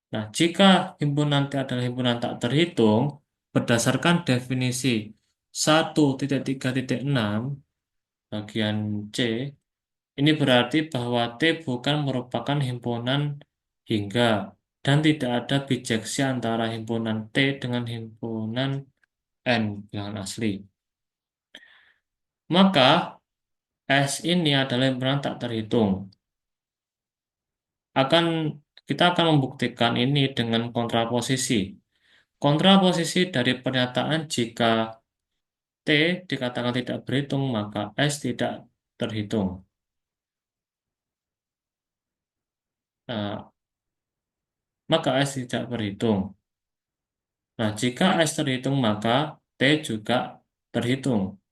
Nah, jika himpunan T adalah himpunan tak terhitung, berdasarkan definisi 1.3.6 bagian C, ini berarti bahwa T bukan merupakan himpunan hingga dan tidak ada bijeksi antara himpunan T dengan himpunan N bilangan asli. Maka S ini adalah himpunan tak terhitung. Akan kita akan membuktikan ini dengan kontraposisi. Kontraposisi dari pernyataan jika T dikatakan tidak berhitung, maka S tidak terhitung. Nah, maka S tidak berhitung. Nah, jika S terhitung, maka T juga terhitung.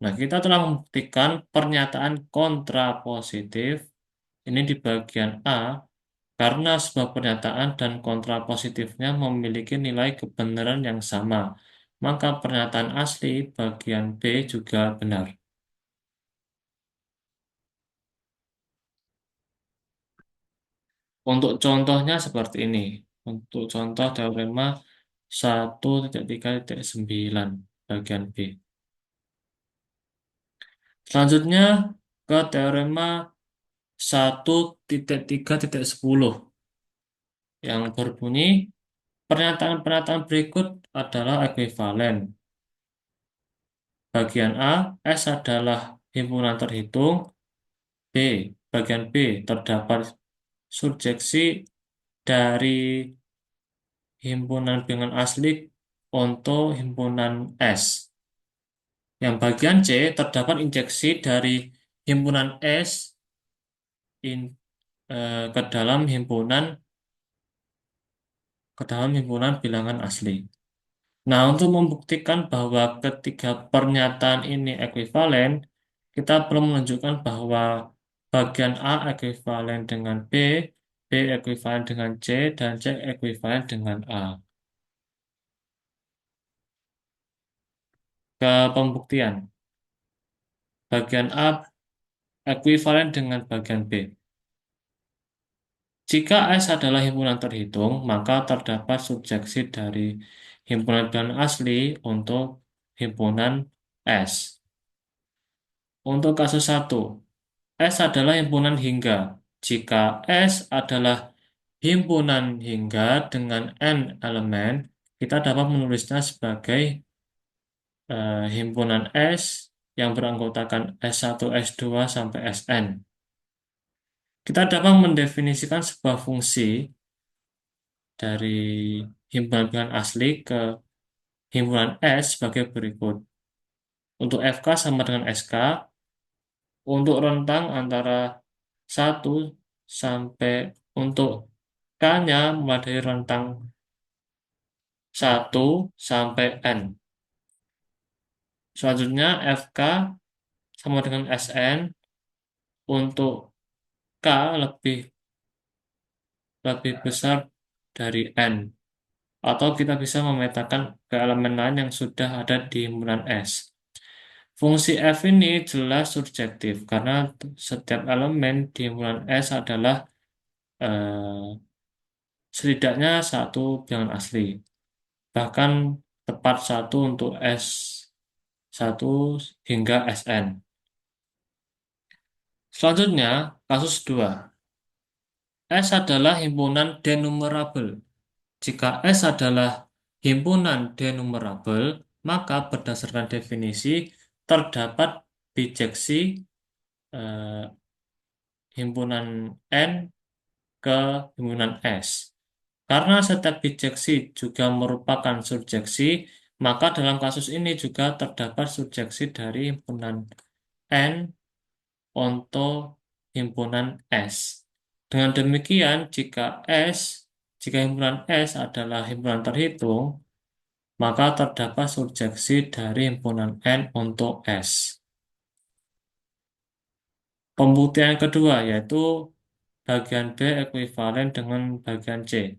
Nah, kita telah membuktikan pernyataan kontrapositif ini di bagian A karena sebuah pernyataan dan kontrapositifnya memiliki nilai kebenaran yang sama. Maka pernyataan asli bagian B juga benar. Untuk contohnya seperti ini. Untuk contoh teorema 1.3.9 bagian B. Selanjutnya ke teorema 1.3.10 yang berbunyi pernyataan-pernyataan berikut adalah ekuivalen. Bagian A, S adalah himpunan terhitung. B, bagian B, terdapat surjeksi dari himpunan bilangan asli untuk himpunan S. Yang bagian C, terdapat injeksi dari himpunan S ke dalam himpunan bilangan asli. Nah, untuk membuktikan bahwa ketiga pernyataan ini ekuivalen, kita perlu menunjukkan bahwa bagian A ekuivalen dengan B ekuivalen dengan C, dan C ekuivalen dengan A. Ke pembuktian, bagian A ekuivalen dengan bagian B. Jika S adalah himpunan terhitung, maka terdapat subjeksi dari himpunan bilangan asli untuk himpunan S. Untuk kasus 1, S adalah himpunan hingga. Jika S adalah himpunan hingga dengan n elemen, kita dapat menulisnya sebagai himpunan S yang beranggotakan S1, S2, sampai Sn. Kita dapat mendefinisikan sebuah fungsi dari himpunan bilangan asli ke himpunan S sebagai berikut. Untuk FK sama dengan SK, untuk rentang antara 1 sampai untuk K-nya mulai dari rentang 1 sampai N. Selanjutnya FK sama dengan SN untuk K lebih lebih besar dari N. Atau kita bisa memetakan ke elemen lain yang sudah ada di himpunan S. Fungsi F ini jelas surjektif karena setiap elemen di himpunan S adalah setidaknya satu bilangan asli. Bahkan tepat satu untuk S1 hingga Sn. Selanjutnya, kasus 2. S adalah himpunan denumerabel. Jika S adalah himpunan denumerabel, maka berdasarkan definisi terdapat bijeksi eh, himpunan N ke himpunan S. Karena setiap bijeksi juga merupakan surjeksi, maka dalam kasus ini juga terdapat surjeksi dari himpunan N untuk himpunan S. Dengan demikian, jika himpunan S adalah himpunan terhitung, maka terdapat surjeksi dari himpunan N untuk S. Pembuktian kedua yaitu bagian B ekuivalen dengan bagian C.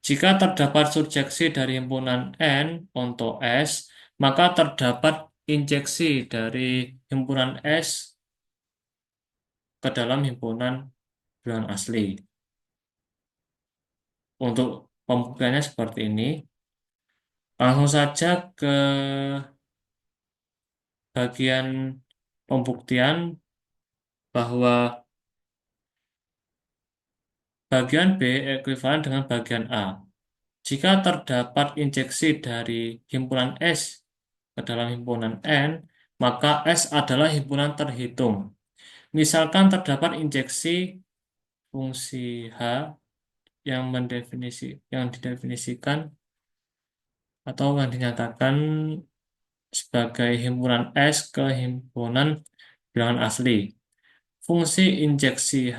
Jika terdapat surjeksi dari himpunan N untuk S, maka terdapat injeksi dari himpunan S ke dalam himpunan bilangan asli. Untuk pembuktiannya seperti ini. Langsung saja ke bagian pembuktian bahwa bagian B ekuivalen dengan bagian A. Jika terdapat injeksi dari himpunan S ke dalam himpunan N, maka S adalah himpunan terhitung. Misalkan terdapat injeksi fungsi H yang didefinisikan atau yang dinyatakan sebagai himpunan S ke himpunan bilangan asli. Fungsi injektif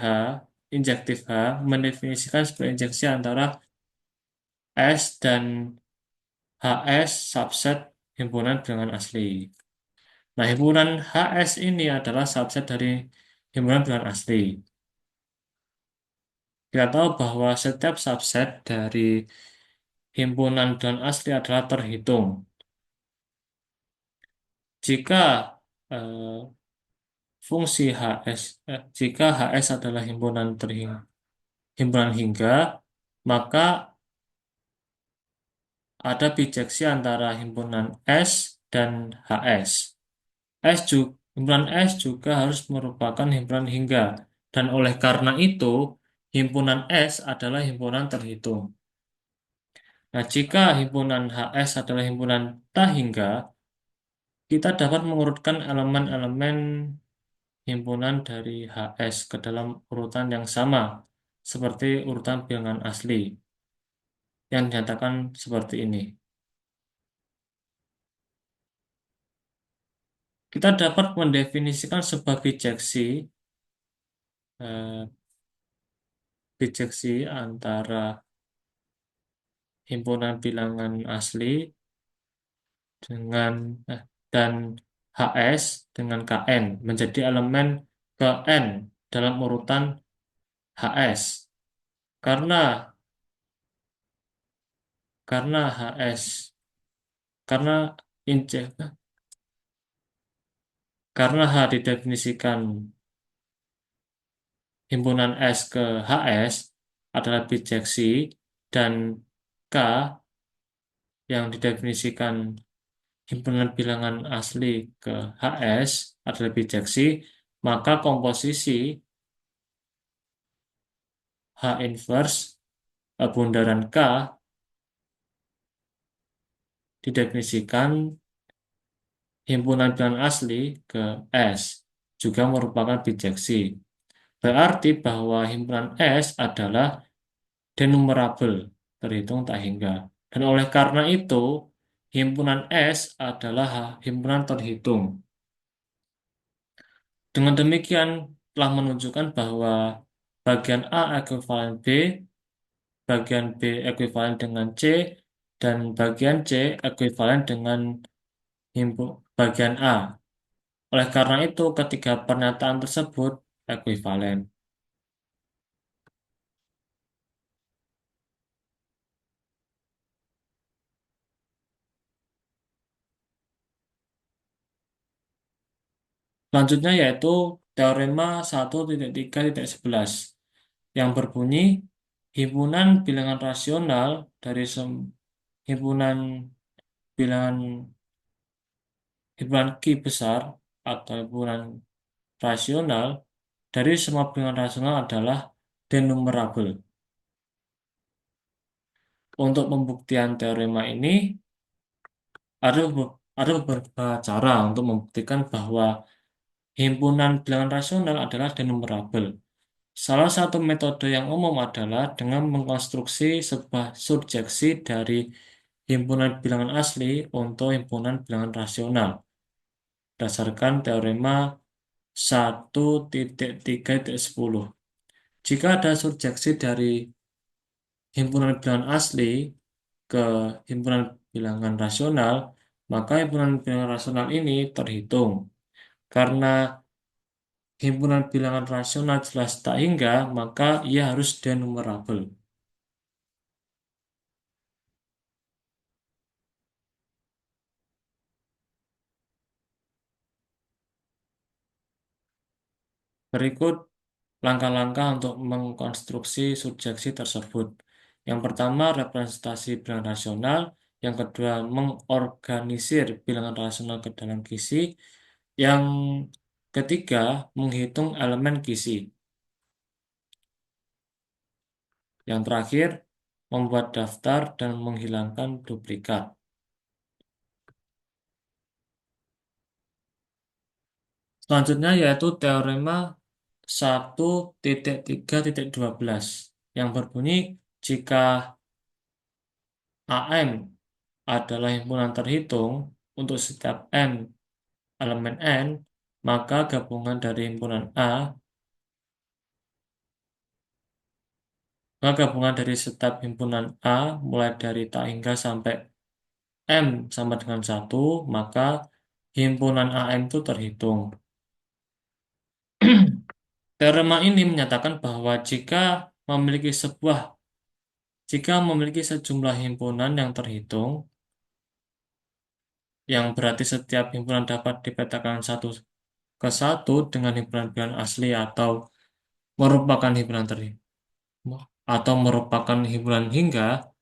H mendefinisikan sebagai injeksi antara S dan HS subset himpunan bilangan asli. Nah, himpunan HS ini adalah subset dari himpunan bilangan asli. Kita tahu bahwa setiap subset dari himpunan bilangan asli adalah terhitung. Jika eh, fungsi jika HS adalah himpunan hingga, maka ada bijeksi antara himpunan S dan HS. Himpunan S juga harus merupakan himpunan hingga, dan oleh karena itu, himpunan S adalah himpunan terhitung. Nah, jika himpunan HS adalah himpunan tak hingga, kita dapat mengurutkan elemen-elemen himpunan dari HS ke dalam urutan yang sama, seperti urutan bilangan asli, yang dinyatakan seperti ini. Kita dapat mendefinisikan sebuah eh, bijeksi antara himpunan bilangan asli dengan dan HS dengan KN menjadi elemen KN dalam urutan HS. Karena karena HS karena injek karena H didefinisikan himpunan S ke HS adalah bijeksi dan K yang didefinisikan himpunan bilangan asli ke HS adalah bijeksi, maka komposisi H inverse bundaran K didefinisikan himpunan bilangan asli ke S juga merupakan bijeksi. Berarti bahwa himpunan S adalah denumerable, terhitung tak hingga. Dan oleh karena itu, himpunan S adalah himpunan terhitung. Dengan demikian, telah menunjukkan bahwa bagian A ekuivalen B, bagian B ekuivalen dengan C, dan bagian C ekuivalen dengan bagian A. Oleh karena itu, ketiga pernyataan tersebut ekuivalen. Selanjutnya yaitu teorema 1.3.11 yang berbunyi himpunan bilangan rasional dari himpunan bilangan himpunan Q besar atau himpunan rasional dari semua bilangan rasional adalah denumerable. Untuk pembuktian teorema ini ada beberapa cara untuk membuktikan bahwa himpunan bilangan rasional adalah denumerable. Salah satu metode yang umum adalah dengan mengkonstruksi sebuah surjeksi dari himpunan bilangan asli untuk himpunan bilangan rasional berdasarkan teorema 1.3.10. Jika ada surjeksi dari himpunan bilangan asli ke himpunan bilangan rasional, maka himpunan bilangan rasional ini terhitung. Karena himpunan bilangan rasional jelas tak hingga, maka ia harus denumerable. Berikut langkah-langkah untuk mengkonstruksi subjeksi tersebut. Yang pertama, representasi bilangan rasional. Yang kedua, mengorganisir bilangan rasional ke dalam kisi. Yang ketiga, menghitung elemen kisi. Yang terakhir, membuat daftar dan menghilangkan duplikat. Selanjutnya yaitu teorema 1.3.12 yang berbunyi jika AM adalah himpunan terhitung untuk setiap M elemen N, maka gabungan dari himpunan A, maka gabungan dari setiap himpunan A mulai dari tak hingga sampai M sama dengan 1, maka himpunan AM itu terhitung. Teorema ini menyatakan bahwa jika memiliki sejumlah himpunan yang terhitung, yang berarti setiap himpunan dapat dipetakan satu ke satu dengan himpunan bilangan asli merupakan himpunan terhitung atau merupakan himpunan hingga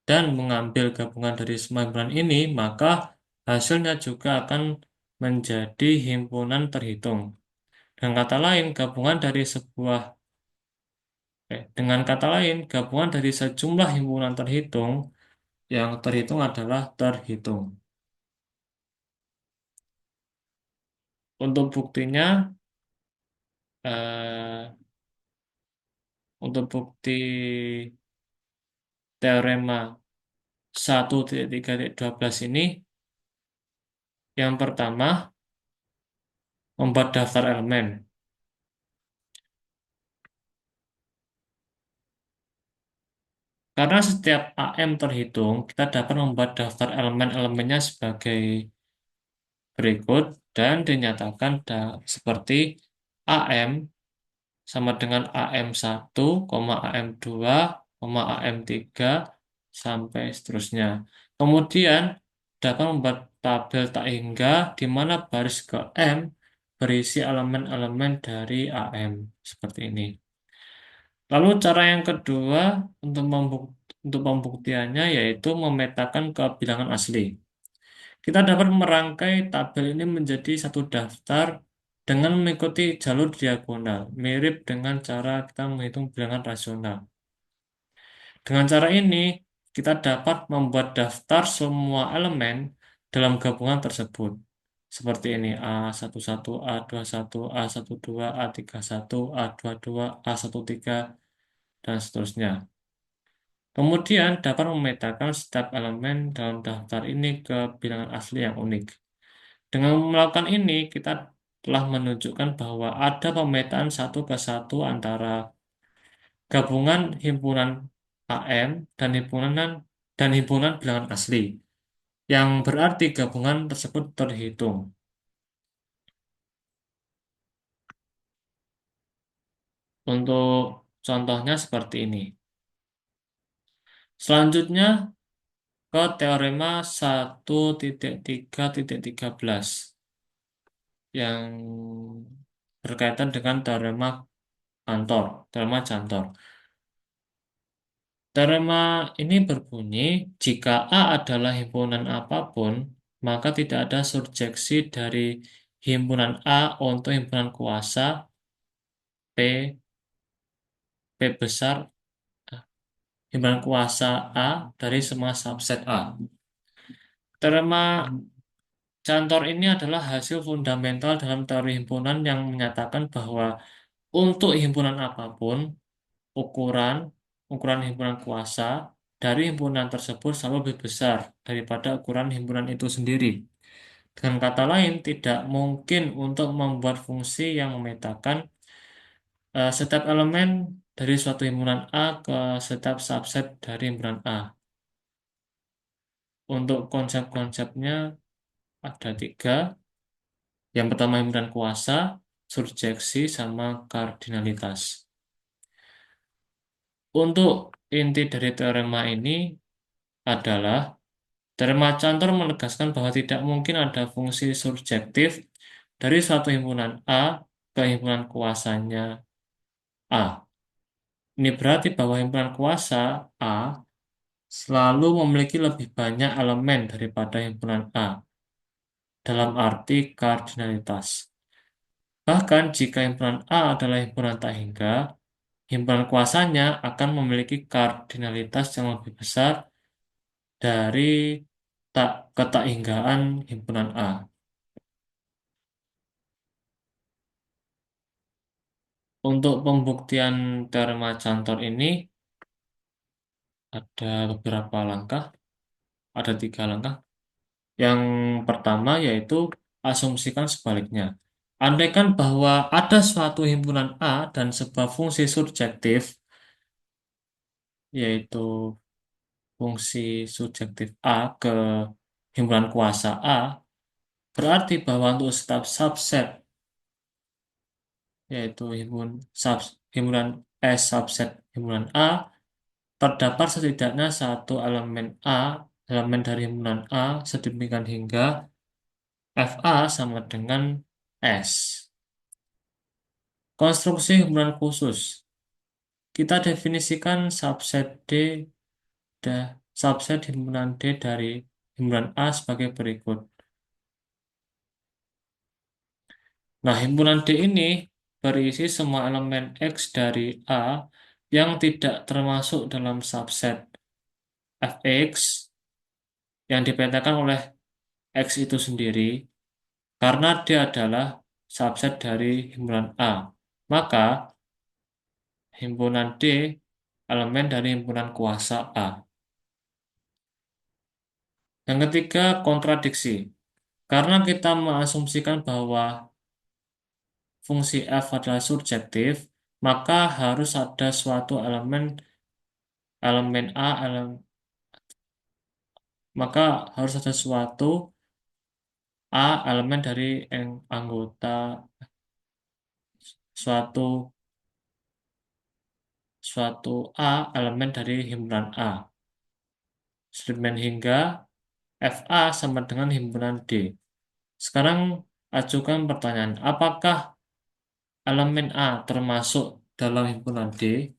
dan mengambil gabungan dari semua himpunan ini, maka hasilnya juga akan menjadi himpunan terhitung. Dengan kata lain, gabungan dari sejumlah himpunan terhitung, yang terhitung adalah terhitung. Untuk buktinya, eh, untuk bukti teorema 1.3.12 ini, yang pertama, membuat daftar elemen. Karena setiap AM terhitung, kita dapat membuat daftar elemen-elemennya sebagai berikut dan dinyatakan seperti AM sama dengan AM1, AM2, AM3, sampai seterusnya. Kemudian dapat membuat tabel tak hingga di mana baris ke M berisi elemen-elemen dari AM seperti ini. Lalu cara yang kedua untuk pembuktiannya yaitu memetakan kebilangan asli. Kita dapat merangkai tabel ini menjadi satu daftar dengan mengikuti jalur diagonal, mirip dengan cara kita menghitung bilangan rasional. Dengan cara ini, kita dapat membuat daftar semua elemen dalam gabungan tersebut. Seperti ini, A11, A21, A12, A31, A22, A13, dan seterusnya. Kemudian dapat memetakan setiap elemen dalam daftar ini ke bilangan asli yang unik. Dengan melakukan ini, kita telah menunjukkan bahwa ada pemetaan satu ke satu antara gabungan himpunan AM dan himpunan bilangan asli, yang berarti gabungan tersebut terhitung. Untuk contohnya seperti ini. Selanjutnya ke teorema 1.3.13 yang berkaitan dengan teorema Cantor. Teorema ini berbunyi, jika A adalah himpunan apapun, maka tidak ada surjeksi dari himpunan A untuk himpunan kuasa P, P besar, himpunan kuasa A dari semua subset A. Teorema Cantor ini adalah hasil fundamental dalam teori himpunan yang menyatakan bahwa untuk himpunan apapun, ukuran ukuran himpunan kuasa dari himpunan tersebut selalu lebih besar daripada ukuran himpunan itu sendiri. Dengan kata lain, tidak mungkin untuk membuat fungsi yang memetakan setiap elemen dari suatu himpunan A ke setiap subset dari himpunan A. Untuk konsep-konsepnya ada tiga. Yang pertama himpunan kuasa, surjeksi, sama kardinalitas. Untuk inti dari teorema ini adalah teorema Cantor menegaskan bahwa tidak mungkin ada fungsi surjektif dari suatu himpunan A ke himpunan kuasanya A. Ini berarti bahwa himpunan kuasa A selalu memiliki lebih banyak elemen daripada himpunan A dalam arti kardinalitas. Bahkan jika himpunan A adalah himpunan tak hingga, himpunan kuasanya akan memiliki kardinalitas yang lebih besar dari ketakhinggaan himpunan A. Untuk pembuktian teorema Cantor ini ada beberapa langkah, ada tiga langkah. Yang pertama yaitu asumsikan sebaliknya. Andaikan bahwa ada suatu himpunan A dan sebuah fungsi surjektif, yaitu fungsi surjektif A ke himpunan kuasa A, berarti bahwa untuk setiap subset, yaitu himpunan S subset himpunan A, terdapat setidaknya satu elemen dari himpunan A sedemikian hingga FA sama dengan S. Konstruksi himpunan khusus. Kita definisikan subset himpunan D dari himpunan A sebagai berikut. Nah, himpunan D ini berisi semua elemen X dari A yang tidak termasuk dalam subset Fx yang dipetakan oleh X itu sendiri karena dia adalah subset dari himpunan A. Maka himpunan D elemen dari himpunan kuasa A. Yang ketiga, kontradiksi. Karena kita mengasumsikan bahwa fungsi F adalah surjektif, maka harus ada suatu elemen A, maka harus ada A elemen dari anggota suatu suatu A elemen dari himpunan A. Sedemikian hingga FA sama dengan himpunan D. Sekarang ajukan pertanyaan, apakah elemen A termasuk dalam himpunan D?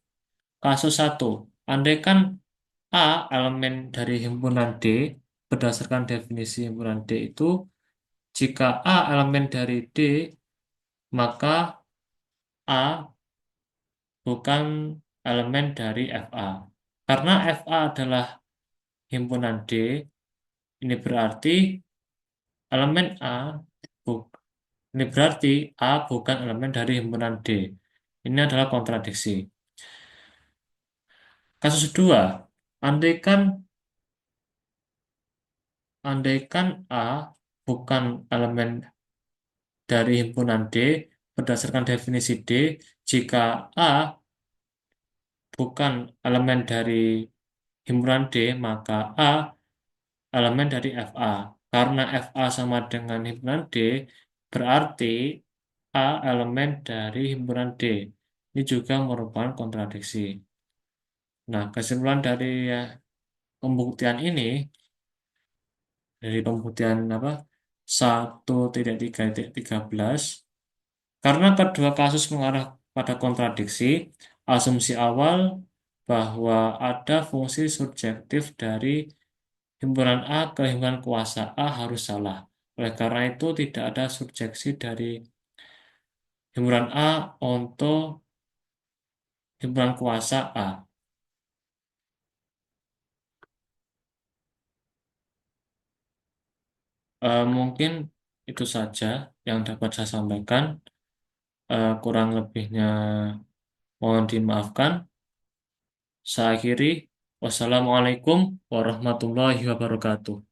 Kasus 1. Andaikan A elemen dari himpunan D berdasarkan definisi himpunan D itu, jika A elemen dari D, maka A bukan elemen dari FA. Karena FA adalah himpunan D, ini berarti elemen A bu- ini berarti A bukan elemen dari himpunan D. Ini adalah kontradiksi. Kasus 2, andaikan andaikan A bukan elemen dari himpunan D berdasarkan definisi D, jika A bukan elemen dari himpunan D, maka A elemen dari FA. Karena FA sama dengan himpunan D, berarti A elemen dari himpunan D. Ini juga merupakan kontradiksi. Nah, kesimpulan dari pembuktian ini, dari pembuktian apa 1.3.13, karena kedua kasus mengarah pada kontradiksi, asumsi awal bahwa ada fungsi surjektif dari himpunan A ke himpunan kuasa A harus salah. Oleh karena itu, tidak ada surjeksi dari himpunan A untuk himpunan kuasa A. Mungkin itu saja yang dapat saya sampaikan. Kurang lebihnya mohon dimaafkan. Saya akhiri. Wassalamualaikum warahmatullahi wabarakatuh.